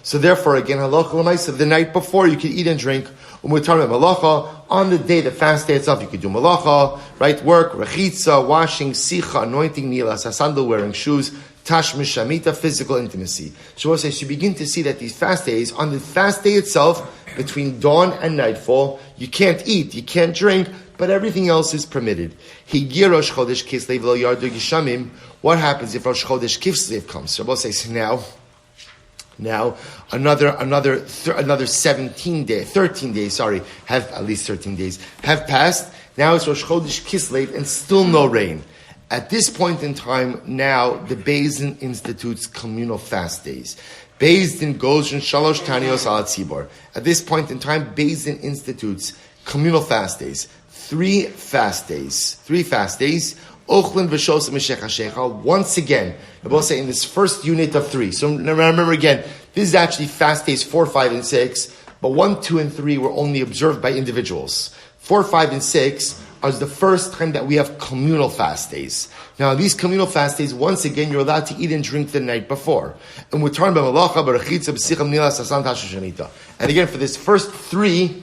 So therefore, again, halacha l'maisa, the night before you could eat and drink. Malacha, on the day, the fast day itself, you could do malacha, right? Work, rechitza, washing, sicha, anointing, nilas, sandal, wearing shoes, tashmish, shamita, physical intimacy. So you begin to see that these fast days, on the fast day itself, between dawn and nightfall, you can't eat, you can't drink, but everything else is permitted. Higir Rosh Chodesh Kislev lo yardu gishamim. What happens if Rosh Chodesh Kislev comes? So Rabbi says now another 13 days, have at least 13 days have passed. Now it's Rosh Chodesh Kislev and still no rain. At this point in time, now the Beis Din institutes communal fast days. Beis Din goes in Shalosh Tanios al Tzibor. At this point in time, Beis Din institutes communal fast days. 3 fast days. Ochlin v'shos mishech hashecha. Once again, I will say in this first unit of 3. So remember again, this is actually fast days 4, 5, and 6. But 1, 2, and 3 were only observed by individuals. 4, 5, and 6 are the first time that we have communal fast days. Now, these communal fast days, once again, you're allowed to eat and drink the night before. And we're talking about malacha, barachitza, b'sicham, nilas, asan, tasha. And again, for this first three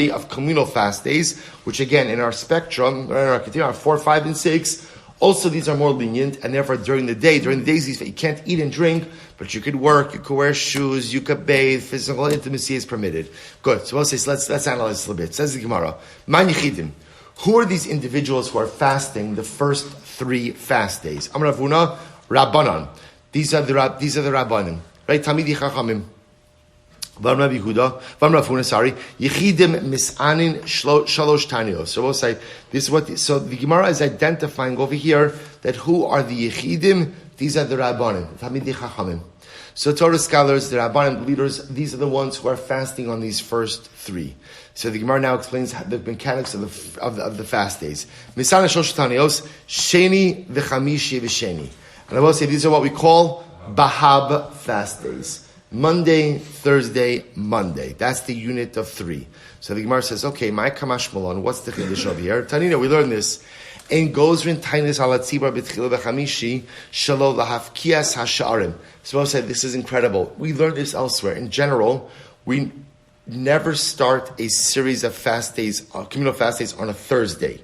of communal fast days, which again, in our spectrum, in our criteria, are 4, 5, and 6, also these are more lenient, and therefore during the days you can't eat and drink, but you could work, you could wear shoes, you could bathe, physical intimacy is permitted. Good. So let's analyze this a little bit. Says the Gemara, Man Yechidim. Who are these individuals who are fasting the first 3 fast days? Amar Ravuna, Rabbanan. These are the Rabbanim. Right? Tamidi Chachamim. Vam Rabbi Yehuda. Vam Ravuna, sorry. Yechidim misanin shalosh tanios. So we'll say, this is what, so the Gemara is identifying over here that who are the Yechidim? These are the Rabbanim. Tamidi Chachamim. So Torah scholars, the Rabbanim leaders, these are the ones who are fasting on these first 3. So the Gemara now explains the mechanics of the fast days. Misana Shosh Tanios, Sheni v'Chamishi v'Sheni. And I will say these are what we call Bahab fast days. Monday, Thursday, Monday. That's the unit of 3. So the Gemara says, okay, my Kamash Malon, what's the Chiddush over here? Tanina, we learned this. Ein gozrin Taanis ala tzibur b'tchila v'chamishi shelo lahafkias hasha'arim. So I'll say this is incredible. We learned this elsewhere. In general, we never start a series of fast days, communal fast days on a Thursday.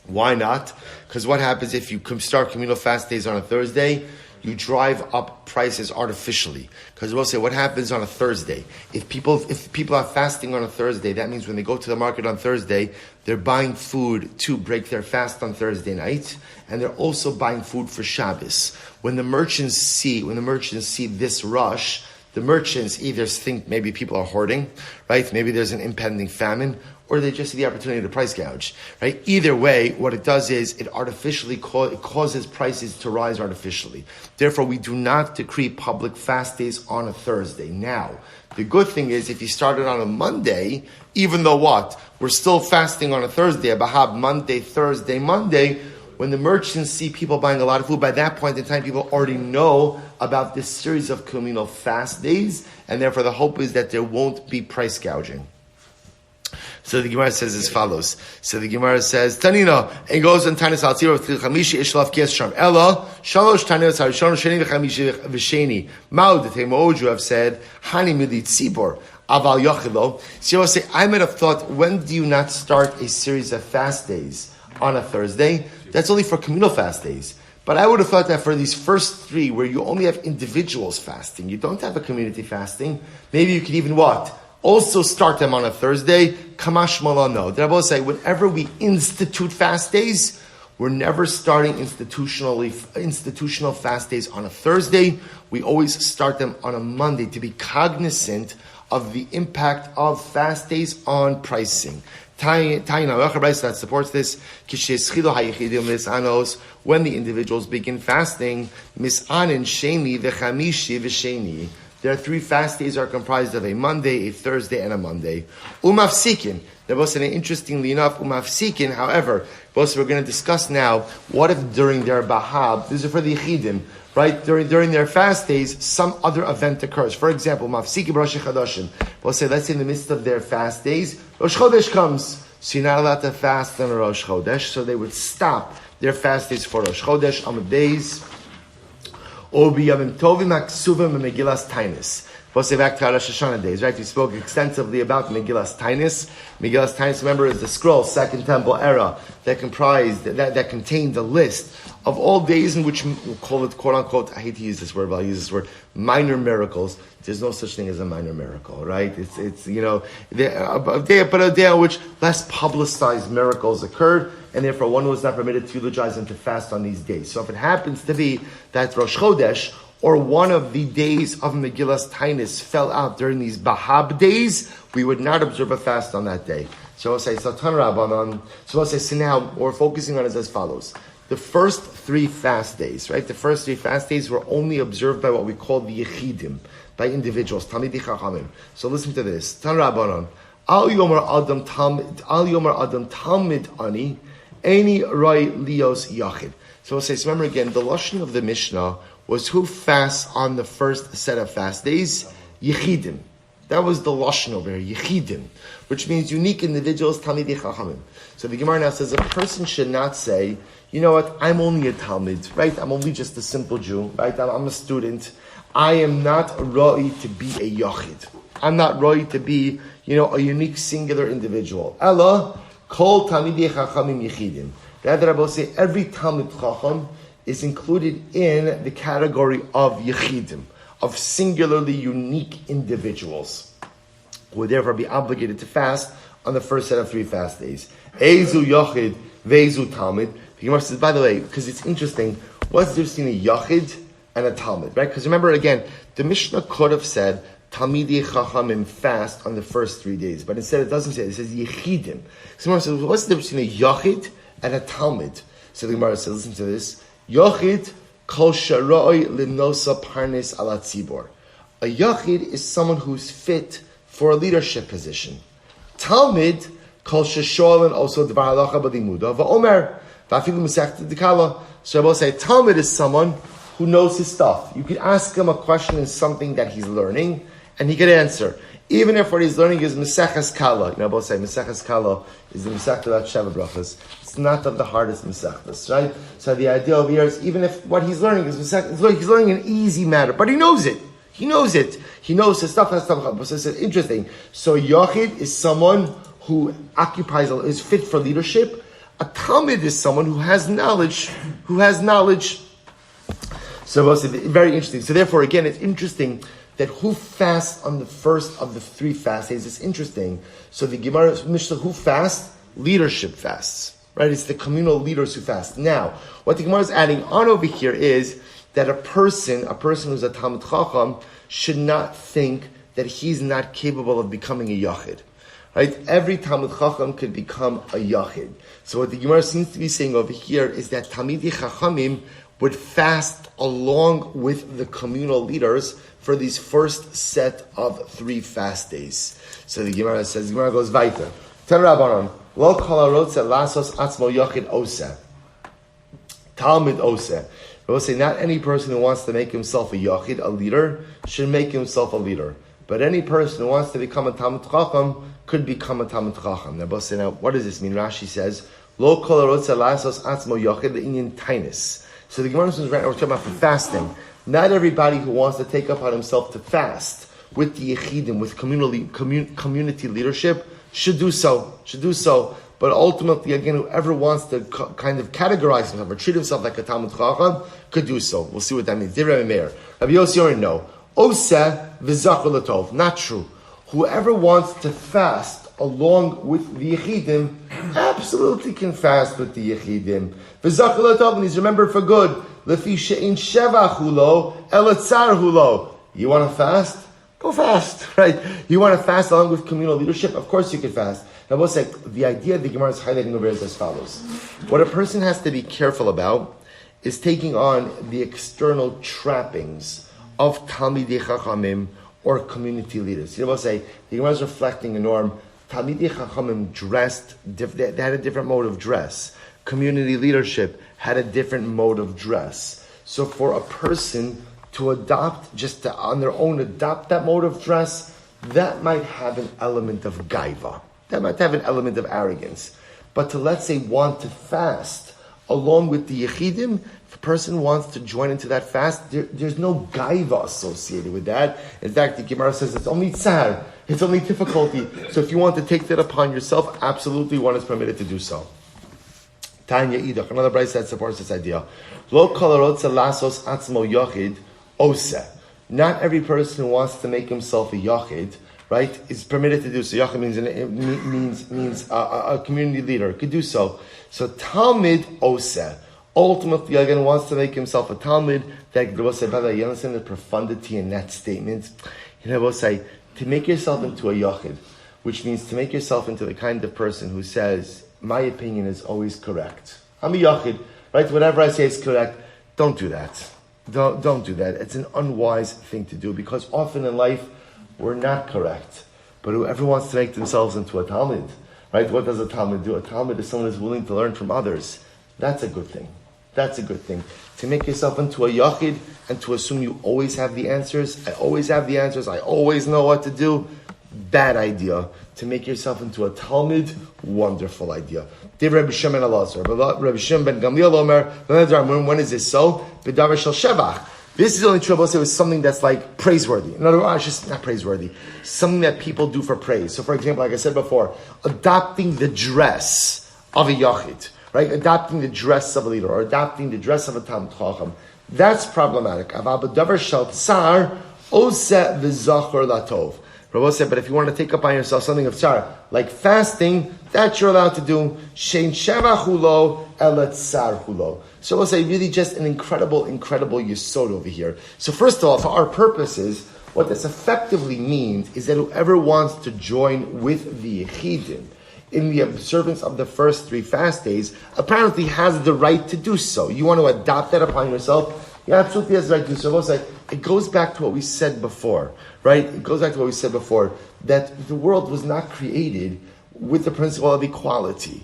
Why not? Because what happens if you start communal fast days on a Thursday? You drive up prices artificially. Because we'll say what happens on a Thursday. If people are fasting on a Thursday, that means when they go to the market on Thursday, they're buying food to break their fast on Thursday night, and they're also buying food for Shabbos. When the merchants see this rush, the merchants either think maybe people are hoarding, right? Maybe there's an impending famine, or they just see the opportunity to price gouge, right? Either way, what it does is it artificially causes prices to rise artificially. Therefore, we do not decree public fast days on a Thursday. Now, the good thing is if you started on a Monday, even though we're still fasting on a Thursday, a Bahab Monday, Thursday, Monday, when the merchants see people buying a lot of food, by that point in time, people already know about this series of communal fast days, and therefore the hope is that there won't be price gouging. So the Gemara says as follows. So the Gemara says, Tanina, and goes on Taanis al Tzibur v'chamishi ishlav kies sham. Ella, shalosh Taanis harishon sheni v'chamishi v'sheni. Ma'od temoju have said, Hani mili tzibur. Aval yochilo. So you will say, I might have thought, when do you not start a series of fast days on a Thursday? That's only for communal fast days. But I would have thought that for these first 3, where you only have individuals fasting, you don't have a community fasting, maybe you could even also start them on a Thursday. Kamash Malon, no. The Rabbi will say, whenever we institute fast days, we're never starting institutional fast days on a Thursday. We always start them on a Monday to be cognizant of the impact of fast days on pricing. That supports this. When the individuals begin fasting, misanin sheni v'chamishi v'sheni. There are 3 fast days are comprised of a Monday, a Thursday, and a Monday. Umafsikin. They're both saying, interestingly enough, umafsikin. However, both we're going to discuss now. What if during their bahab, this is for the Yechidim, right? During their fast days, some other event occurs. For example, mafsikim Rosh Chodeshim. We'll say, let's say in the midst of their fast days, Rosh Chodesh comes. So you're not allowed to fast on Rosh Chodesh. So they would stop their fast days for Rosh Chodesh on the days. Taanis. We'll say back to our Rosh Hashanah days, right? We spoke extensively about Megillas Taanis. Megillas Taanis, remember, is the scroll, Second Temple era, that contained a list of all days in which we'll call it, quote unquote, I hate to use this word, but I'll use this word, minor miracles. There's no such thing as a minor miracle, right? It's a day on which less publicized miracles occurred, and therefore one was not permitted to eulogize and to fast on these days. So if it happens to be that Rosh Chodesh, or one of the days of Megillas Taanis fell out during these Bahab days, we would not observe a fast on that day. So we'll say, so now what we're focusing on is as follows. The first 3 fast days, right? The first 3 fast days were only observed by what we call the Yechidim, by individuals, Talmidei Chachamim. So listen to this. Tan Rabbanon, Al Yomer Adam Talmid Ani, Eini Roi Lios Yachid. So we'll say, so remember again, the lashon of the Mishnah was who fasts on the first set of fast days? Yechidim. That was the lashon over here, Yechidim, which means unique individuals, Talmidei Chachamim. So the Gemara now says a person should not say, you know what, I'm only a Talmud, right? I'm only just a simple Jew, right? I'm a student. I am not roi to be a Yachid. I'm not roi to be, a unique singular individual. Ella, kol Talmidei Chachamim Yechidim. Rather, I will say every Talmud Chacham is included in the category of Yechidim, of singularly unique individuals, who would therefore be obligated to fast on the first set of 3 fast days. Eizu Yachid, Veizu Talmud. The Gemara says, by the way, because it's interesting, what's the difference between a Yachid and a Talmud, right? Because remember, again, the Mishnah could have said, Talmidei Chachamim fast on the first 3 days, but instead it doesn't say it. It says Yechidim. So the Gemara says, what's the difference between a Yachid and a Talmud? So the Gemara says, listen to this. Yachid kol sharoi linosa parnes ala tzibor. A Yachid is someone who's fit for a leadership position. Talmud kol shesholen also dvar halacha b'limuda va'omer va'afilu mesechta dekala. So I will say Talmud is someone who knows his stuff. You could ask him a question in something that he's learning, and he could answer. Even if what he's learning is Meseches Kala. I will say Meseches Kala is the Mesechta about Sheva Brachas. It's not of the hardest Mesechtas, right? So the idea over here is even if what he's learning is Mesechtas, he's learning an easy matter, but he knows it. He knows it. He knows his stuff. So it's interesting. So Yachid is someone who is fit for leadership. A Talmud is someone who has knowledge. So it's very interesting. So therefore, again, it's interesting that who fasts on the first of the 3 fast days is interesting. So the Gemara Mishnah, who fasts? Leadership fasts, right? It's the communal leaders who fast. Now, what the Gemara is adding on over here is that a person who's a Talmud Chacham should not think that he's not capable of becoming a Yachid, right? Every Talmud Chacham could become a Yachid. So what the Gemara seems to be saying over here is that Talmidei Chachamim would fast along with the communal leaders for these first set of 3 fast days. So the Gemara says, the Gemara goes weiter. Ten Rabbanon, lo kol harotze lasos atzmo yachid oseh. Talmud oseh. We will say not any person who wants to make himself a yachid, a leader, should make himself a leader. But any person who wants to become a Talmud Chacham could become a Talmud Chacham. Now, what does this mean? Rashi says, lo kol harotze lasos atzmo yachid le'inyan Taanis. So the Gemara says, right now we're talking about fasting. Not everybody who wants to take upon himself to fast with the Yechidim, with community leadership, should do so. But ultimately, again, whoever wants to kind of categorize himself or treat himself like a Talmud Chacham could do so. We'll see what that means. Divrei Meir. Rabbi Yossi already know. Oseh v'zachar l'tov. Not true. Whoever wants to fast along with the Yechidim absolutely can fast with the Yechidim. V'zachar l'tov, and he's remembered for good. Lefi she'in shevach hulo, elatzar hulo. You want to fast? Go fast, right? You want to fast along with communal leadership? Of course you can fast. Now, we'll say, the idea the Gemara is highlighting over is as follows. What a person has to be careful about is taking on the external trappings of Talmidei Chachamim or community leaders. We'll say, the Gemara is reflecting a norm. Talmidei Chachamim dressed, they had a different mode of dress. Community leadership had a different mode of dress. So for a person to adopt, just to on their own adopt that mode of dress, that might have an element of gaiva. That might have an element of arrogance. But to, let's say, want to fast along with the Yechidim. If a person wants to join into that fast, there's no gaiva associated with that. In fact, the Gemara says it's only tzar, it's only difficulty. So if you want to take that upon yourself, absolutely one is permitted to do so. Tanya Idach, another brayso that supports this idea. Lo kol harotza lasos atzmo yochid oseh. Not every person who wants to make himself a yachid, right, is permitted to do so. Yachid means a community leader could do so. So Talmud oseh. Ultimately, again, wants to make himself a Talmud. That you understand the profundity in that statement. We'll say to make yourself into a yachid, which means to make yourself into the kind of person who says, my opinion is always correct. I'm a yachid, right? Whatever I say is correct. Don't do that. Don't do that. It's an unwise thing to do because often in life we're not correct. But whoever wants to make themselves into a Talmud, right? What does a Talmud do? A Talmud is someone who's willing to learn from others. That's a good thing. That's a good thing. To make yourself into a yachid and to assume you always have the answers. I always have the answers. I always know what to do. Bad idea. To make yourself into a Talmud, wonderful idea. Rabbi Shimon ben Gamliel Omer, when is this so? B'davar shel shevach. This is only true about with something that's like praiseworthy. In other words, just not praiseworthy. Something that people do for praise. So for example, like I said before, adopting the dress of a yachid. Right, adopting the dress of a leader or adopting the dress of a Talmud Chacham, that's problematic. But if you want to take upon yourself something of tsar, like fasting, that you're allowed to do. So we'll say really just an incredible yesod over here. So first of all, for our purposes, what this effectively means is that whoever wants to join with the Yechidim in the observance of the first 3 fast days, apparently has the right to do so. You want to adopt that upon yourself? You absolutely has the right to do so. It goes back to what we said before, right? It goes back to what we said before, that the world was not created with the principle of equality.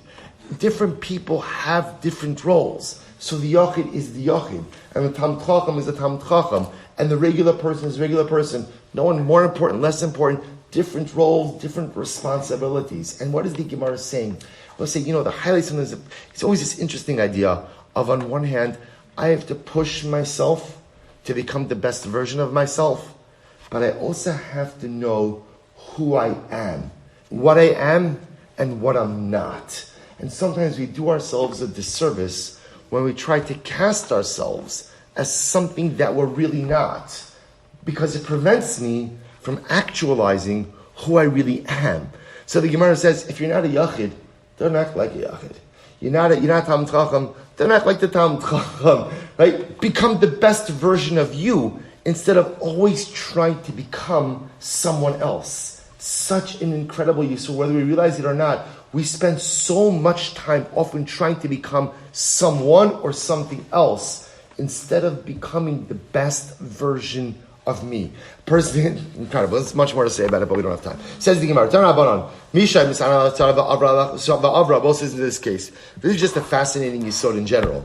Different people have different roles. So the Yachid is the Yachid, and the Talmud Chacham is the Talmud Chacham, and the regular person is the regular person. No one more important, less important, different roles, different responsibilities. And what is the Gemara saying? We'll say, the highlight sometimes, it's always this interesting idea of, on one hand, I have to push myself to become the best version of myself, but I also have to know who I am, what I am and what I'm not. And sometimes we do ourselves a disservice when we try to cast ourselves as something that we're really not, because it prevents me from actualizing who I really am. So the Gemara says, if you're not a yachid, don't act like a yachid. You're not Talmud Chacham, don't act like the Talmud Chacham. Right? Become the best version of you instead of always trying to become someone else. Such an incredible use. So whether we realize it or not, we spend so much time often trying to become someone or something else instead of becoming the best version of me. Person, incredible. There's much more to say about it, but we don't have time. Says the Gemara, both says in this case, this is just a fascinating yesod in general.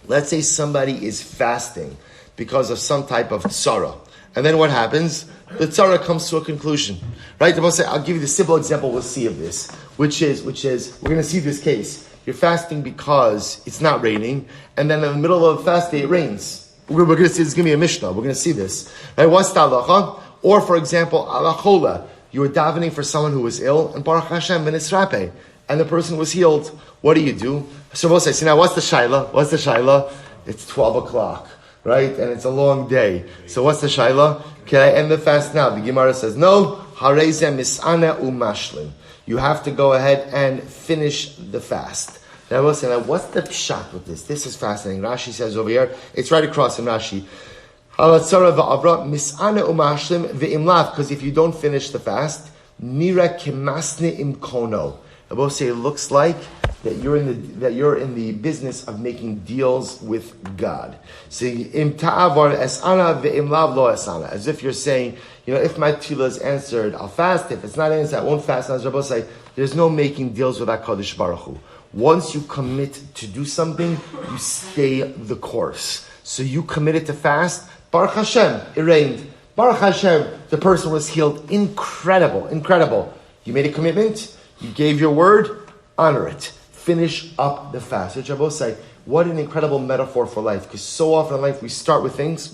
Let's say somebody is fasting because of some type of tzara. And then what happens? The tzara comes to a conclusion. Right? I'll give you the simple example we'll see of this, which is, we're going to see this case. You're fasting because it's not raining, and then in the middle of the fast day it rains. We're going to see, this is going to be a Mishnah. We're going to see this. Right? What's the halacha? Or, for example, alachola. You were davening for someone who was ill, and Baruch Hashem, and the person was healed. What do? So we'll say, now what's the shaila? It's 12 o'clock, right? And it's a long day. So what's the shaila? Can I end the fast now? The Gemara says, no. Hareze mis'ana umashlim. You have to go ahead and finish the fast. Now I will say, what's the pshat with this? This is fascinating. Rashi says over here, it's right across in Rashi. Because if you don't finish the fast, nira kemasne imkono. I will say it looks like that you're in the business of making deals with God. So im ta'avar esana ve'im lav lo esana. As if you're saying, if my tefillah is answered, I'll fast. If it's not answered, I won't fast. As Rabbi say, there's no making deals with HaKadosh Baruch Hu. Once you commit to do something, you stay the course. So you committed to fast. Baruch Hashem, it rained. Baruch Hashem, the person was healed. Incredible. You made a commitment. You gave your word. Honor it. finish up the fast. Which I both say, what an incredible metaphor for life. Because so often in life we start with things,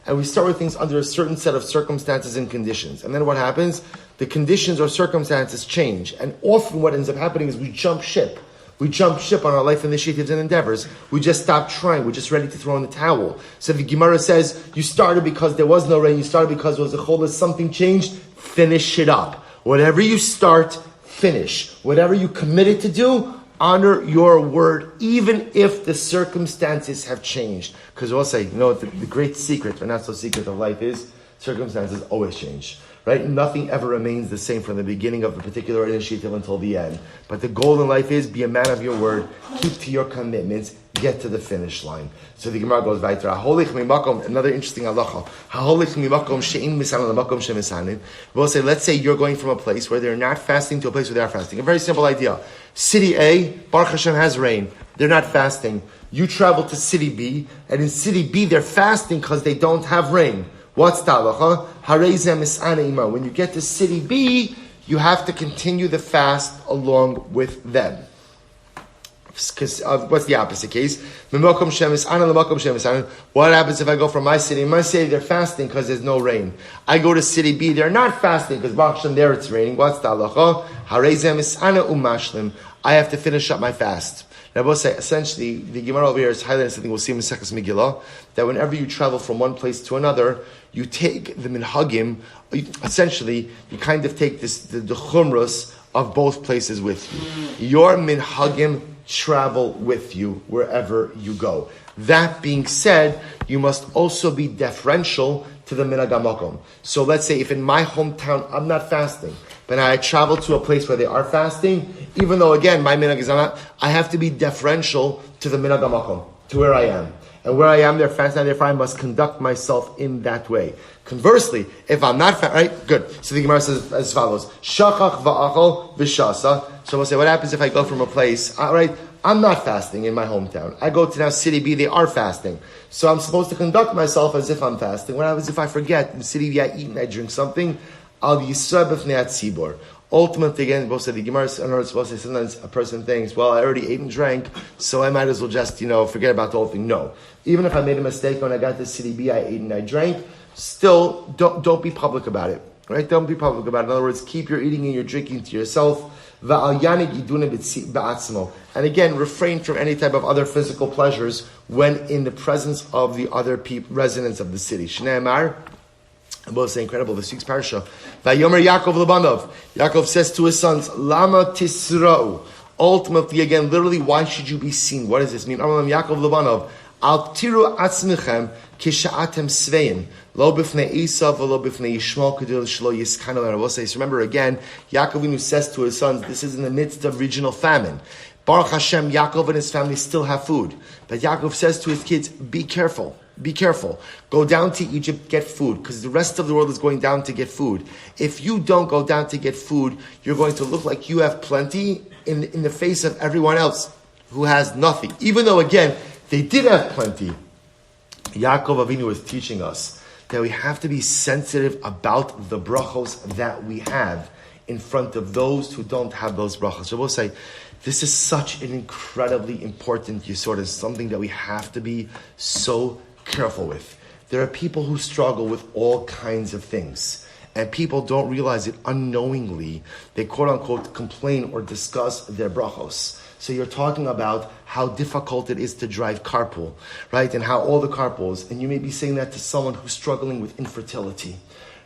and we start with things under a certain set of circumstances and conditions. And then what happens? The conditions or circumstances change. And often what ends up happening is we jump ship. We jump ship on our life initiatives and endeavors. We just stop trying. We're just ready to throw in the towel. So the Gemara says, you started because there was no rain. You started because there was a cholah. Something changed. Finish it up. Whatever you start, finish. Whatever you committed to do, honor your word, even if the circumstances have changed. Because we'll say, the great secret, or not so secret of life is, circumstances always change. Right? Nothing ever remains the same from the beginning of a particular initiative until the end. But the goal in life is, be a man of your word, keep to your commitments, get to the finish line. So the Gemara goes weiter. Another interesting halacha. We'll say, let's say you're going from a place where they're not fasting to a place where they are fasting. A very simple idea. City A, Baruch Hashem, has rain. They're not fasting. You travel to City B, and in City B they're fasting because they don't have rain. What's the halacha? When you get to City B, you have to continue the fast along with them. Because what's the opposite case? What happens if I go from my city? In my city, they're fasting because there's no rain. I go to City B, they're not fasting because Baruch Hashem, there it's raining. What's the halacha? I have to finish up my fast. Now, I will say, essentially, the Gemara over here is highlighting something we'll see in Maseches Megillah, that whenever you travel from one place to another, you take the minhagim, essentially, you kind of take the chumras of both places with you. Your minhagim travel with you wherever you go. That being said, you must also be deferential to the minhag hamakom. So let's say if in my hometown I'm not fasting, but I travel to a place where they are fasting, even though again my minhag is not, I have to be deferential to the minhag hamakom, to where I am. And where I am, they're fasting, therefore I must conduct myself in that way. Conversely, if I'm not right, good. So the Gemara says as follows: Shachach va'achol v'shasa. So we'll say, what happens if I go from a place? All right, I'm not fasting in my hometown. I go to now City B, they are fasting. So I'm supposed to conduct myself as if I'm fasting. What happens if I forget? In City B, I eat and I drink something. Al yisra b'fnei tzibor. Ultimately, again, both the Gemara and supposed to say sometimes a person thinks, well, I already ate and drank, so I might as well just, forget about the whole thing. No. Even if I made a mistake when I got to City B, I ate and I drank, still, don't be public about it. Right? Don't be public about it. In other words, keep your eating and your drinking to yourself. And again, refrain from any type of other physical pleasures when in the presence of the other residents of the city. Shnei Amar, I'm both saying incredible, this week's parasha. Vayomer Yaakov Labanov. Yaakov says to his sons, Lama Tisra'u. Ultimately, again, literally, why should you be seen? What does this mean? Yaakov Labanov. Al tiru atzmichem kisha'atem sveim. Lo b'fnei Esav lo b'fnei Yishmael kedil shlo yiskanu. And I will say, so remember again, Yaakov Avinu says to his sons, this is in the midst of regional famine. Baruch Hashem, Yaakov and his family still have food. But Yaakov says to his kids, be careful. Be careful. Go down to Egypt, get food, because the rest of the world is going down to get food. If you don't go down to get food, you're going to look like you have plenty in the face of everyone else who has nothing. Even though, again, they did have plenty. Yaakov Avinu is teaching us that we have to be sensitive about the brachos that we have in front of those who don't have those brachos. So we'll say, this is such an incredibly important yesod, and something that we have to be so careful with. There are people who struggle with all kinds of things, and people don't realize it unknowingly. They quote unquote complain or discuss their brachos. So you're talking about how difficult it is to drive carpool, right? And how all the carpools, and you may be saying that to someone who's struggling with infertility,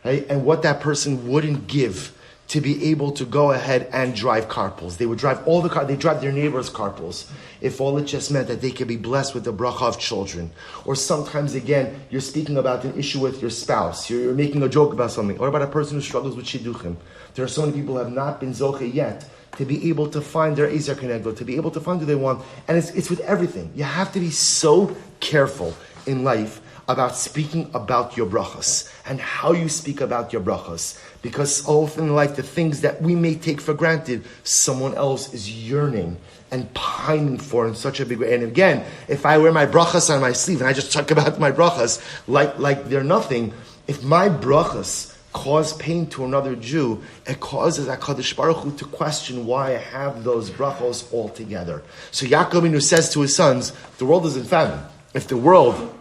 right? And what that person wouldn't give to be able to go ahead and drive carpools. They would drive all the car. They drive their neighbors' carpools. If all it just meant that they could be blessed with the bracha of children. Or sometimes, again, you're speaking about an issue with your spouse. You're making a joke about something. Or about a person who struggles with shidduchim. There are so many people who have not been zoche yet to be able to find their ezer kenegdo, to be able to find who they want. And it's with everything. You have to be so careful in life about speaking about your brachas and how you speak about your brachas. Because often in life, the things that we may take for granted, someone else is yearning and pining for in such a big way. And again, if I wear my brachas on my sleeve and I just talk about my brachas like they're nothing, if my brachas cause pain to another Jew, it causes HaKadosh Baruch Hu to question why I have those brachos all together. So Yaakov Avinu says to his sons, the world is in famine. If the world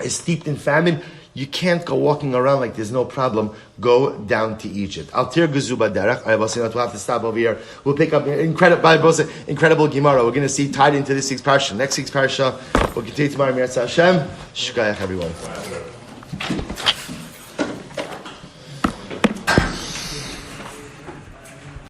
is steeped in famine, you can't go walking around like there's no problem. Go down to Egypt. Altir Gezuba Derech. We'll have to stop over here. We'll pick up incredible Gemara. We're going to see tied into this week's parsha. Next week's parsha, we'll continue tomorrow. Hashem. Shukayach, everyone.